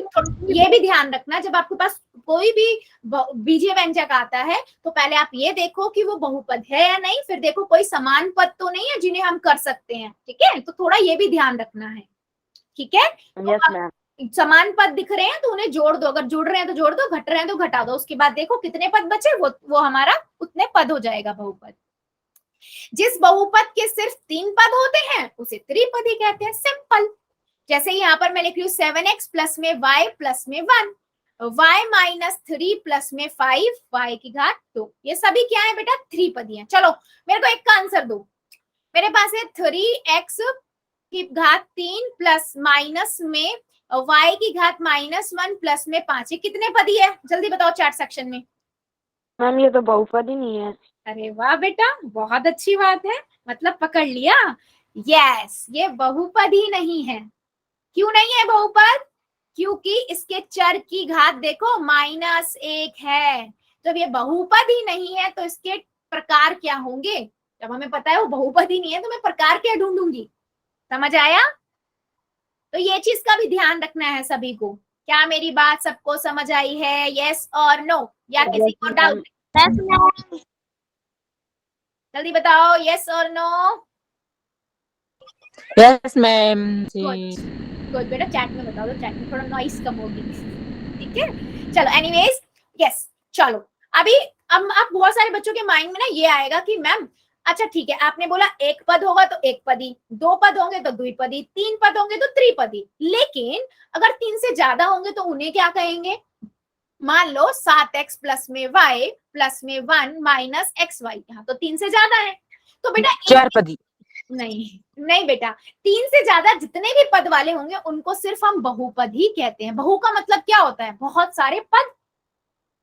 ये भी ध्यान रखना, जब आपके पास कोई भी बीजीय व्यंजक आता है तो पहले आप ये देखो कि वो बहुपद है या नहीं, फिर देखो कोई समान पद तो नहीं है जिन्हें हम कर सकते हैं, ठीक है। तो थोड़ा ये भी ध्यान रखना है, ठीक है। Yes ma'am. समान पद दिख रहे हैं तो उन्हें जोड़ दो, अगर जुड़ रहे हैं तो जोड़ दो, घट रहे हैं तो घटा दो, उसके बाद देखो कितने पद बचे, वो हमारा उतने पद हो जाएगा बहुपद। जिस बहुपद के सिर्फ 3 पद होते हैं उसे त्रिपदी कहते हैं। सिंपल, जैसे यहाँ पर मैं लिख रही हूँ 7x प्लस में y प्लस में 1, y माइनस 3 प्लस में 5, y की घात 2। ये सभी क्या है बेटा? त्रिपदी हैं। चलो मेरे को एक का आंसर दो। मेरे पास है 3x की घात 3 प्लस माइनस में y की घात -1 प्लस में 5। ये कितने पदी है? जल्दी बताओ चैट सेक्शन में। मैम ये तो बहुपद ही नहीं है। अरे वाह बेटा, बहुत अच्छी बात है, मतलब पकड़ लिया। यस, ये बहुपद ही नहीं है। क्यों नहीं है बहुपद? क्योंकि इसके चर की घात देखो -1 है। जब ये बहुपद ही नहीं है तो इसके प्रकार क्या होंगे? जब हमें पता है वो बहुपद ही नहीं है तो मैं प्रकार क्या ढूंढूंगी? समझ आया? तो ये चीज का भी ध्यान रखना है सभी को। क्या मेरी बात सबको समझ आई है? यस और नो, या किसी को डाउट? Yes ma'am. जल्दी बताओ, यस और नो। Yes ma'am. गुड बेटा, चैट में बताओ, तो चैट में थोड़ा नॉइस कम होगी। ठीक है, चलो एनीवेज, यस। चलो अभी अब बहुत सारे बच्चों के माइंड में ना ये आएगा कि मैम अच्छा ठीक है, आपने बोला एक पद होगा तो एक पदी, दो पद होंगे तो द्विपदी, तीन पद होंगे तो त्रिपदी, लेकिन अगर 3 से ज्यादा होंगे तो उन्हें क्या कहेंगे? मान लो 7x प्लस में y प्लस में 1 माइनस xy, यहाँ तो 3 से ज्यादा है तो बेटा चार पदी। नहीं बेटा, 3 से ज्यादा जितने भी पद वाले होंगे उनको सिर्फ हम बहुपद ही कहते हैं। बहु का मतलब क्या होता है? बहुत सारे पद,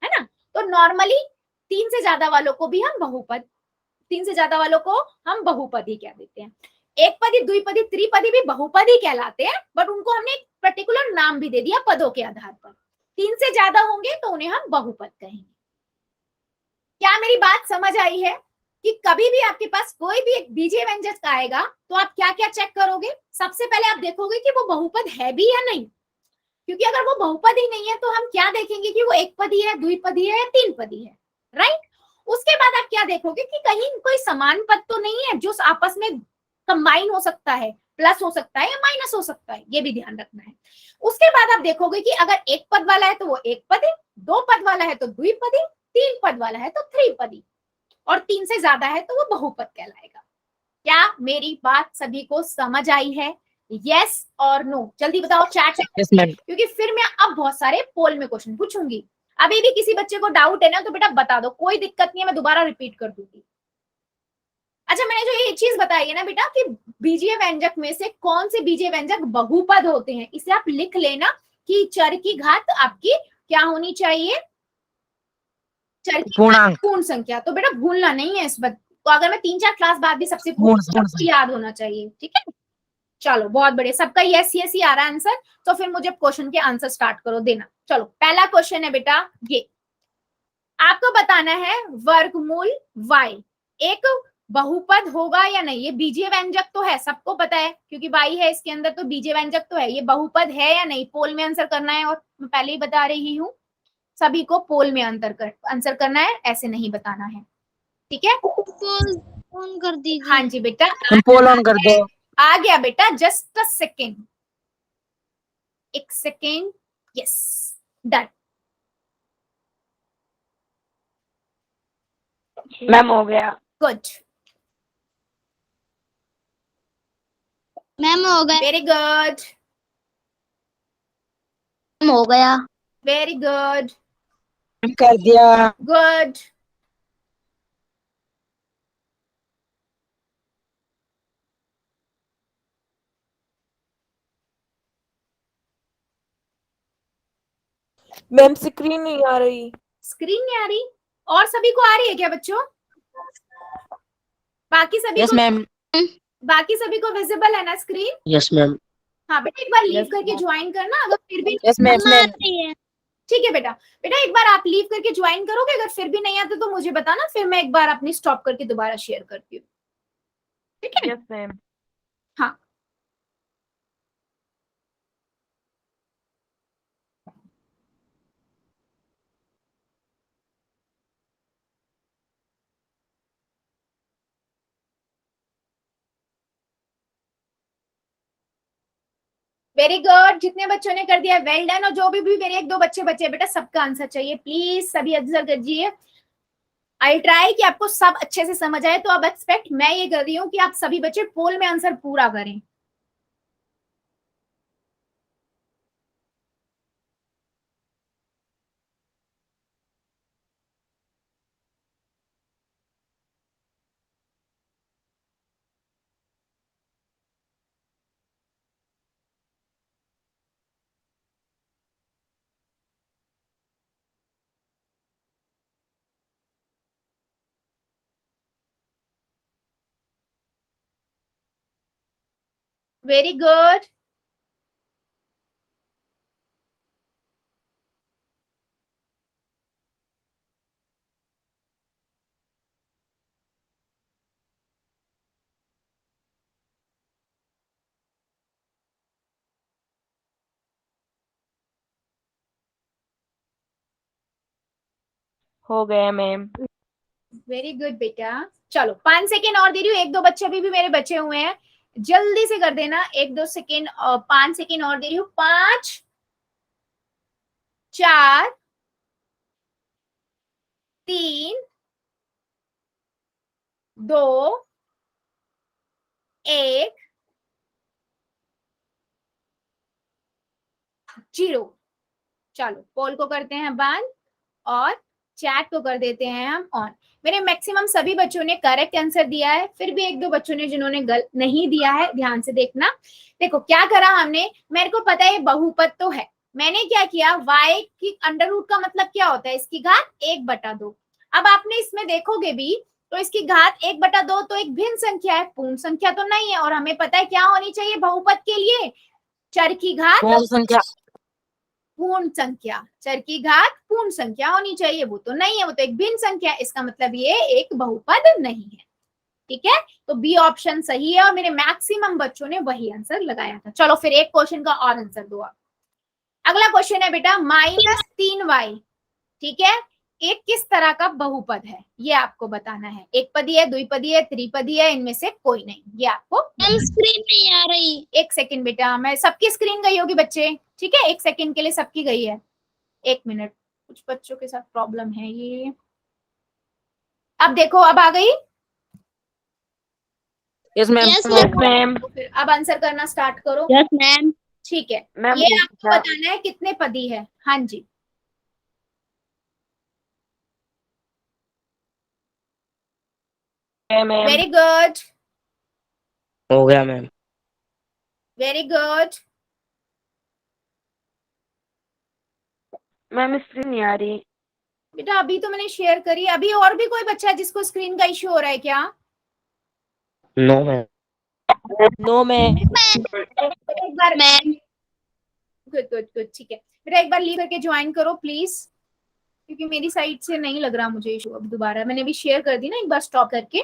है ना? तो नॉर्मली 3 से ज्यादा वालों को भी हम बहुपद, 3 से ज्यादा वालों को हम बहुपद ही कह देते हैं। एक पदी, द्विपदी, त्रिपदी भी बहुपद ही कहलाते हैं, बट उनको हमने एक पर्टिकुलर नाम भी दे दिया पदों के आधार पर। 3 से ज्यादा होंगे तो उन्हें हम बहुपद कहेंगे। क्या मेरी बात समझ आई है? कि कभी भी आपके पास कोई भी एक बीजीय व्यंजक आएगा तो आप क्या क्या चेक करोगे? सबसे पहले आप देखोगे कि वो बहुपद है भी या नहीं, क्योंकि अगर वो बहुपद ही नहीं है तो हम क्या देखेंगे कि वो एक पदी है, द्विपदी है या तीन पदी है, राइट? उसके बाद आप क्या देखोगे कि कहीं कोई समान पद तो नहीं है जो आपस में कंबाइन हो सकता है, प्लस हो सकता है या माइनस हो सकता है, ये भी ध्यान रखना है। उसके बाद आप देखोगे कि अगर एक पद वाला है तो वो एक पदी, दो पद वाला है तो द्विपदी, तीन पद वाला है तो त्रिपदी, और 3 से ज्यादा है तो वो बहुपद कहलाएगा। क्या मेरी बात सभी को समझ आई है? यस और नो, जल्दी बताओ चैट यस मैम। क्योंकि फिर मैं अब बहुत सारे पोल में क्वेश्चन पूछूंगी। अभी भी किसी बच्चे को डाउट है ना तो बेटा बता दो, कोई दिक्कत नहीं है, मैं दोबारा रिपीट कर दूंगी। अच्छा, मैंने जो ये चीज बताई है ना बेटा कि बीजीय व्यंजक में से कौन से बीजीय व्यंजक बहुपद होते हैं, इसे आप लिख लेना कि चर की घात आपकी क्या होनी चाहिए? चर की पूर्णांक। पूर्ण संख्या। तो बेटा भूलना नहीं है इस बात को, अगर मैं 3-4 क्लास बाद भी सबसे सबको याद होना चाहिए। ठीक है, चलो बहुत बढ़िया, सबका यस यस ही आ रहा है आंसर। तो फिर मुझे क्वेश्चन के आंसर स्टार्ट करो देना। चलो पहला क्वेश्चन है बेटा, ये आपको बताना है वर्गमूल y एक बहुपद होगा या नहीं। ये बीजीय व्यंजक तो है, सबको पता है क्योंकि y है इसके अंदर, तो बीजीय व्यंजक तो है। ये बहुपद है या नहीं, पोल में आंसर करना है, और मैं पहले ही बता रही हूँ सभी को पोल में आंसर करना है, ऐसे नहीं बताना है। ठीक है, ऑन कर दीजिए। हाँ जी बेटा, पोल ऑन कर दो। आ गया बेटा, जस्ट अ सेकेंड, एक सेकेंड। Yes, done. मैम हो गया। गुड, मैम हो गया। वेरी गुड, हो गया। वेरी गुड, कर दिया। गुड। मैम स्क्रीन नहीं आ रही। स्क्रीन नहीं आ रही? और सभी को आ रही है क्या बच्चों? बाकी सभी यस को, मैम। बाकी सभी को विजिबल है ना स्क्रीन? Yes ma'am. हाँ बेटा, एक बार लीव Yes, करके ma'am. ज्वाइन करना, अगर फिर भी यस मैम। ठीक है बेटा। बेटा एक बार आप लीव करके ज्वाइन करोगे, अगर फिर भी नहीं आते तो मुझे बताना, फिर मैं एक बार अपनी स्टॉप करके दोबारा शेयर करती हूँ। ठीक है, यस मैम। हाँ। वेरी गुड, जितने बच्चों ने कर दिया वेल डन, और जो भी मेरे एक दो बच्चे बचे बेटा, सबका आंसर चाहिए, प्लीज सभी आंसर करिए। आई ट्राई कि आपको सब अच्छे से समझ आए, तो अब एक्सपेक्ट मैं ये कर रही हूँ कि आप सभी बच्चे पोल में आंसर पूरा करें। Very good. हो गया मैम। वेरी गुड बेटा। चलो 5 सेकेंड और दे रही हूँ, एक दो बच्चे अभी भी मेरे बचे हुए हैं, जल्दी से कर देना। 1-2 सेकेंड और 5 सेकेंड और दे रही हूँ। 5 4 3 2 1 0। चलो पोल को करते हैं बंद और चैट को कर देते हैं हम ऑन। मेरे मैक्सिमम सभी बच्चों ने करेक्ट आंसर दिया है, फिर भी एक दो बच्चों ने जिन्होंने गलत नहीं दिया है, ध्यान से देखना। देखो क्या करा हमने, मेरे को पता है बहुपद तो है, मैंने क्या किया, y की अंडर रूट का मतलब क्या होता है, इसकी घात 1/2। अब आपने इसमें देखोगे भी तो इसकी घात 1/2 तो एक भिन्न संख्या है, पूर्ण संख्या तो नहीं है। और हमें पता है क्या होनी चाहिए बहुपद के लिए, चर की घात पूर्ण संख्या। पूर्ण संख्या, चर की घात पूर्ण संख्या होनी चाहिए, वो तो नहीं है, वो तो एक भिन्न संख्या है, इसका मतलब ये एक बहुपद नहीं है। ठीक है, तो बी ऑप्शन सही है और मेरे मैक्सिमम बच्चों ने वही आंसर लगाया था। चलो फिर एक क्वेश्चन का और आंसर दो आप। अगला क्वेश्चन है बेटा -3y। ठीक है, एक किस तरह का बहुपद है ये आपको बताना है, एक पदी है, द्विपदी है, त्रिपदी है, इनमें से कोई नहीं, ये आपको। मैम स्क्रीन नहीं आ रही। एक सेकंड बेटा, मैं सबकी स्क्रीन गई होगी बच्चे, ठीक है, एक सेकंड के लिए सबकी गई है, 1 मिनट, कुछ बच्चों के साथ प्रॉब्लम है ये। अब देखो, अब आ गई। Yes ma'am. Yes yes ma'am. तो फिर अब आंसर करना स्टार्ट करो। Yes ma'am. ठीक है, मैम ये आपको बताना है कितने पदी है। हाँ जी, मैम वेरी गुड, हो गया ma'am. Very good. Ma'am screen नहीं आ रही। बेटा अभी तो मैंने शेयर करी, अभी और भी कोई बच्चा है जिसको स्क्रीन का इश्यू हो रहा है क्या? No ma'am. No ma'am. एक बार, मैम गुड गुड गुड, ठीक है बेटा, एक बार लीव करके ज्वाइन करो प्लीज, क्योंकि मेरी साइड से नहीं लग रहा मुझे इशू। अब दोबारा मैंने भी शेयर कर दी ना, एक बार स्टॉप करके।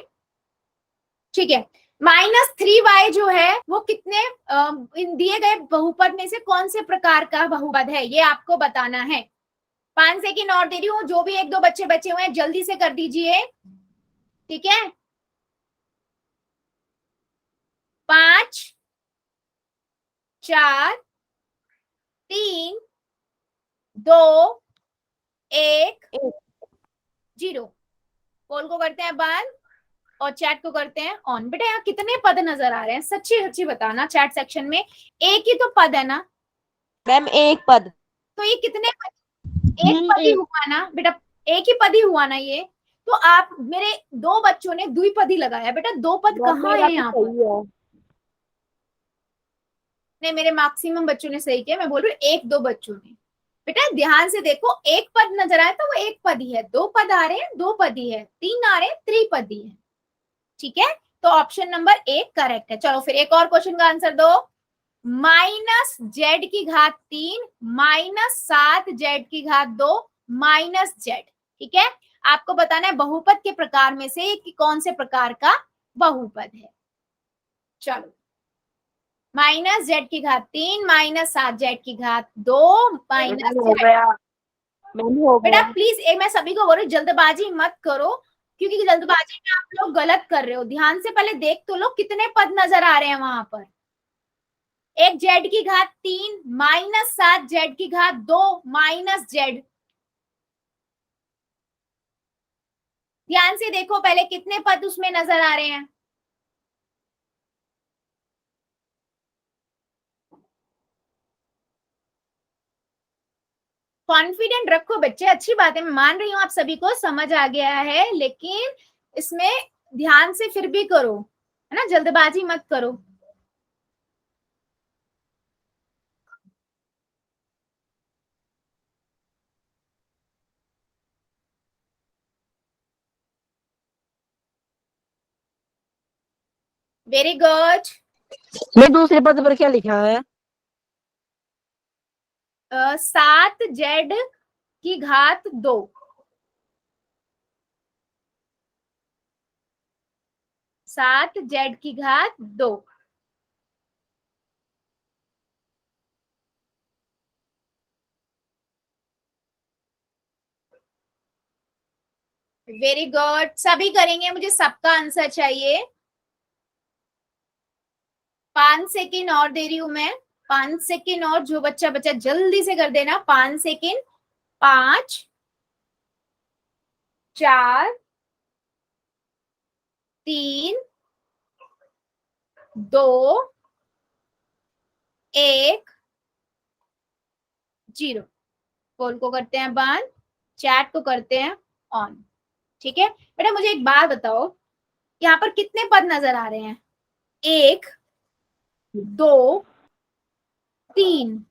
ठीक है, -3y जो है वो कितने इन दिए गए बहुपद में से कौन से प्रकार का बहुपद है, ये आपको बताना है। 5 सेकेंड और दे रही हूँ, जो भी एक दो बच्चे बचे हुए हैं जल्दी से कर दीजिए। ठीक है, 5 4 3 2 1 0। पोल को करते हैं बंद और चैट को करते हैं ऑन। बेटा यहाँ कितने पद नजर आ रहे हैं, सच्ची सच्ची बताना चैट सेक्शन में। एक ही तो पद है ना, मैम एक पद। तो ये कितने पद, एक पद ही हुआ ना बेटा, एक ही पद ही हुआ ना ये। तो आप मेरे दो बच्चों ने द्विपदी लगाया, बेटा दो पद कहाँ है यहाँ पर? सही है। नहीं, मेरे मैक्सिमम बच्चों ने सही किया, मैं बोल रही हूँ एक दो बच्चों ने। बेटा ध्यान से देखो, एक पद नजर आए तो वो एक पद ही है, दो पद आ रहे हैं दो पद ही है, तीन आ रहे हैं त्रिपदी है। ठीक है, तो ऑप्शन नंबर 1 करेक्ट है। चलो फिर एक और क्वेश्चन का आंसर दो। -z⁻3 -7z⁻2 -z। ठीक है, आपको बताना है बहुपद के प्रकार में से कि कौन से प्रकार का बहुपद है। चलो, -z⁻3 -7z⁻2 मैम हो -z। गया। मैम हो बेटा गया। प्लीज मैं सभी को बोल रही हूँ जल्दबाजी मत करो, क्योंकि जल्दबाजी में आप लोग गलत कर रहे हो। ध्यान से पहले देख तो लो कितने पद नजर आ रहे हैं वहां पर। एक z⁻3 -7z⁻2 -z। ध्यान से देखो पहले कितने पद उसमें नजर आ रहे हैं। कॉन्फिडेंट रखो बच्चे, अच्छी बात है, मैं मान रही हूँ आप सभी को समझ आ गया है, लेकिन इसमें ध्यान से फिर भी करो, है ना, जल्दबाजी मत करो। वेरी गुड, मैं दूसरे पद पर क्या लिखा है? 7z की घात 2। सात जेड की घात 2। वेरी गुड, सभी करेंगे, मुझे सबका आंसर चाहिए। 5 सेकेंड और दे रही हूं मैं, 5 सेकेंड और, जो बच्चा बच्चा जल्दी से कर देना। 5 सेकेंड। 5 4 3 2 1 0। पोल को करते हैं बंद, चैट को करते हैं ऑन। ठीक है बेटा, मुझे एक बात बताओ, यहाँ पर कितने पद नजर आ रहे हैं? 1 2 3।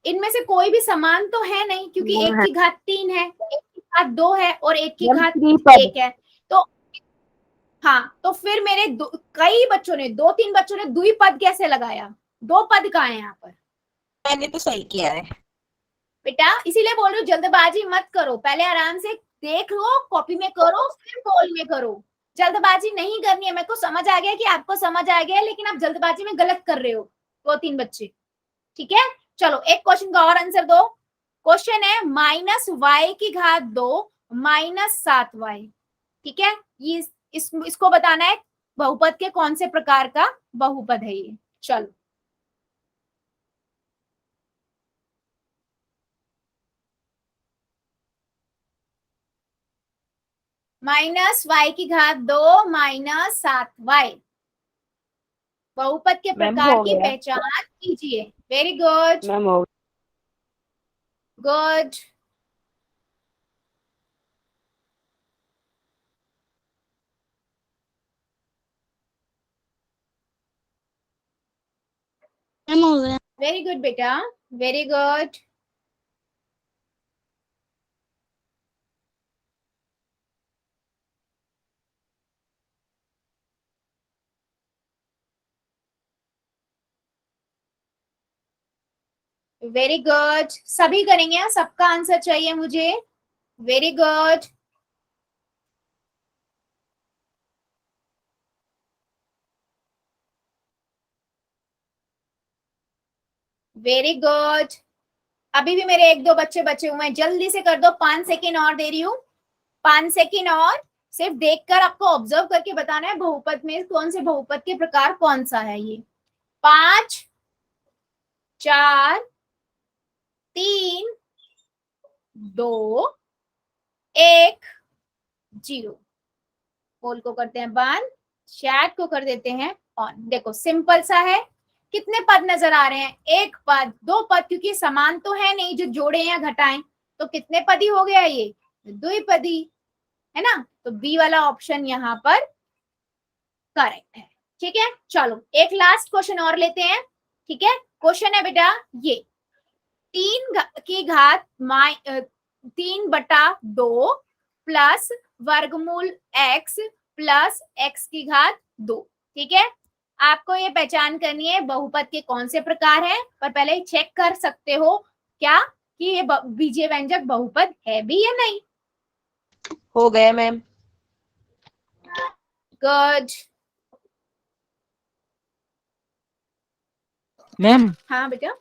इनमें से कोई भी समान तो है नहीं, क्योंकि 1 की घात 3 है, 1 की घात 2 है और 1 की घात 1 है। तो हाँ, तो फिर मेरे कई बच्चों ने, 2-3 बच्चों ने द्विपद कैसे लगाया? 2 पद कहाँ है यहाँ पर? मैंने तो सही किया है बेटा, इसीलिए बोल रही हूँ जल्दबाजी मत करो, पहले आराम से देख लो, कॉपी में करो, फिर पोल में करो। जल्दबाजी नहीं करनी है। मेरे को समझ आ गया कि आपको समझ आ गया है, लेकिन आप जल्दबाजी में गलत कर रहे हो 2-3 बच्चे। ठीक है, चलो एक क्वेश्चन का और आंसर दो। क्वेश्चन है -y की घात 2 -7y। ठीक है, ये इसको बताना है बहुपद के कौन से प्रकार का बहुपद है ये। चलो -y की घात 2 -7y, बहुपद के मैम प्रकार हो की गया पहचान कीजिए। वेरी गुड, मैम हो गुड। मैम हो गया। वेरी गुड बेटा, वेरी गुड। वेरी गुड, सभी करेंगे, सबका आंसर चाहिए मुझे। Very good, very good. अभी भी मेरे 1-2 बच्चे बचे हुए हैं, जल्दी से कर दो। 5 सेकेंड और दे रही हूँ, 5 सेकेंड और। सिर्फ देखकर आपको ऑब्जर्व करके बताना है बहुपद में कौन से बहुपद के प्रकार कौन सा है ये। 5 4 3 2 1 0। पोल को करते हैं बंद, चैट को कर देते हैं ऑन। देखो सिंपल सा है। कितने पद नजर आ रहे हैं? 1 पद, 2 पद, क्योंकि समान तो है नहीं जो जोड़े या घटाएं, तो कितने पदी हो गया ये? द्विपदी, है ना? तो बी वाला ऑप्शन यहाँ पर करेक्ट है। ठीक है, चलो एक लास्ट क्वेश्चन और लेते हैं। ठीक है, क्वेश्चन है बेटा ये, 3 की घात 3/2 प्लस वर्गमूल x प्लस x की घात 2। ठीक है, आपको ये पहचान करनी है बहुपद के कौन से प्रकार हैं, पर पहले चेक कर सकते हो क्या कि ये बीजीय व्यंजक बहुपद है भी या नहीं। हो गया मैम गुड। मैम, हाँ बेटा,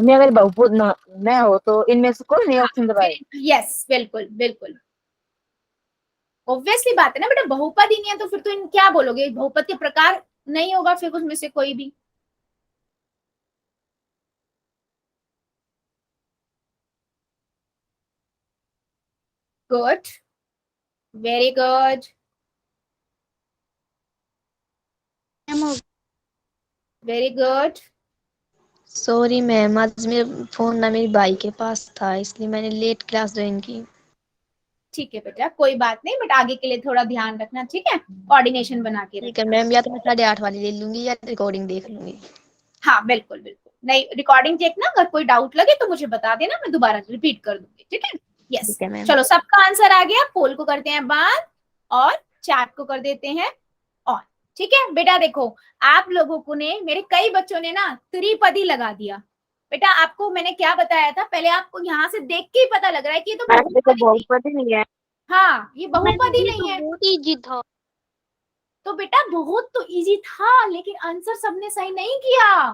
मैं अगर बहुपद न हो तो इनमें से कोई नहीं ऑप्शन दबाए। यस, बिल्कुल बिल्कुल, ऑब्वियसली बात है ना बेटा, बहुपद ही नहीं है तो फिर तो इन क्या बोलोगे, बहुपद के प्रकार नहीं होगा फिर उसमें से कोई भी। गुड, वेरी गुड, मैम हो वेरी गुड। सॉरी मैम, आज मेरा फोन ना मेरी भाई के पास था, इसलिए मैंने लेट क्लास ज्वाइन की। ठीक है बेटा, कोई बात नहीं, बट आगे के लिए थोड़ा ध्यान रखना, ठीक है, कोऑर्डिनेशन बना के ठीक है रखना। मैम, या तो मैं 8:30 वाली ले लूंगी या रिकॉर्डिंग देख लूंगी। हाँ बिल्कुल बिल्कुल, नहीं रिकॉर्डिंग देखना, अगर कोई डाउट लगे तो मुझे बता देना, मैं दोबारा रिपीट कर दूंगी। ठीक है, यस। ठीक है मैम। चलो सबका आंसर आ गया, पोल को करते हैं बंद और चैट को कर देते हैं ऑन। ठीक है बेटा, देखो आप लोगों को ने, मेरे कई बच्चों ने ना त्रिपदी लगा दिया। बेटा आपको मैंने क्या बताया था, पहले आपको यहाँ से देख के ही पता लग रहा है कि ये तो मैम ये तो बहुपदी नहीं। बहुपद ही नहीं है। हाँ ये बहुपदी ये नहीं तो है। बहुत इजी था। तो बेटा बहुत तो इजी था, लेकिन आंसर सबने सही नहीं किया।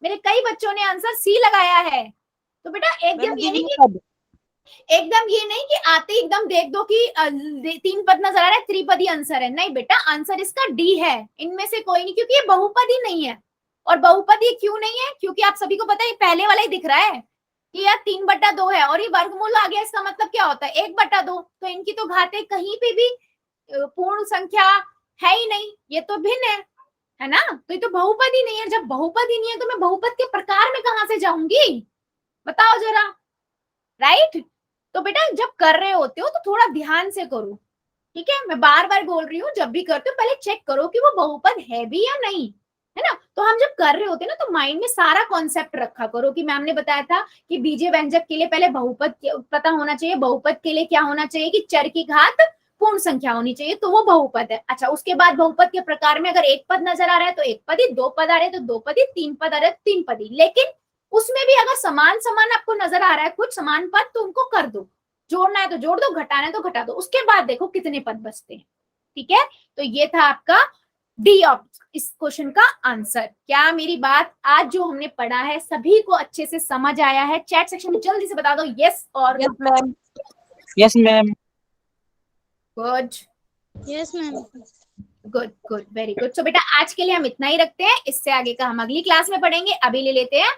मेरे कई बच्चों ने आंसर सी लगाया है। तो बेटा एकदम ये नहीं कि आते ही एकदम देख दो कि 3 पद नजर आ रहा है, त्रिपदी आंसर है। नहीं बेटा, आंसर इसका डी है, इनमें से कोई नहीं, क्योंकि ये बहुपदी नहीं है। और बहुपदी क्यों नहीं है, क्योंकि आप सभी को पता है पहले वाला ही दिख रहा है कि यार 3/2 है, और ये वर्गमूल आ गया, इसका मतलब क्या होता है 1/2। तो इनकी तो घातें कहीं पे भी पूर्ण संख्या है ही नहीं, ये तो भिन्न है ना। तो ये तो बहुपदी नहीं है। जब बहुपदी नहीं है तो मैं बहुपद के प्रकार में कहां से जाऊंगी, बताओ जरा, राइट। तो बेटा जब कर रहे होते हो तो थोड़ा ध्यान से करो, ठीक है। मैं बार बार बोल रही हूँ, जब भी करते हो पहले चेक करो कि वो बहुपद है भी या नहीं, है ना। तो हम जब कर रहे होते हैं ना, तो माइंड में सारा कॉन्सेप्ट रखा करो कि मैम ने बताया था कि बीजे व्यंजक के लिए पहले बहुपद पता होना चाहिए, बहुपद के लिए क्या होना चाहिए कि चर की घात पूर्ण संख्या होनी चाहिए, तो वो बहुपद है। अच्छा, उसके बाद बहुपद के प्रकार में अगर एक पद नजर आ रहा है तो एक पदी, 2 पद आ रहे हैं तो 2 पदी, 3 पद आ रहे हैं तो 3 पदी। लेकिन उसमें भी अगर समान समान आपको नजर आ रहा है कुछ समान पद, तो उनको कर दो, जोड़ना है तो जोड़ दो, घटाना है तो घटा दो, उसके बाद देखो कितने पद बचते हैं, ठीक है। तो ये था आपका डी इस क्वेश्चन का आंसर। क्या मेरी बात आज जो हमने पढ़ा है सभी को अच्छे से समझ आया है? चैट सेक्शन में जल्दी से बता दो यस और yes ma'am. Yes ma'am. Good yes ma'am. Good good, very good. So बेटा आज के लिए हम इतना ही रखते हैं, इससे आगे का हम अगली क्लास में पढ़ेंगे। अभी ले लेते हैं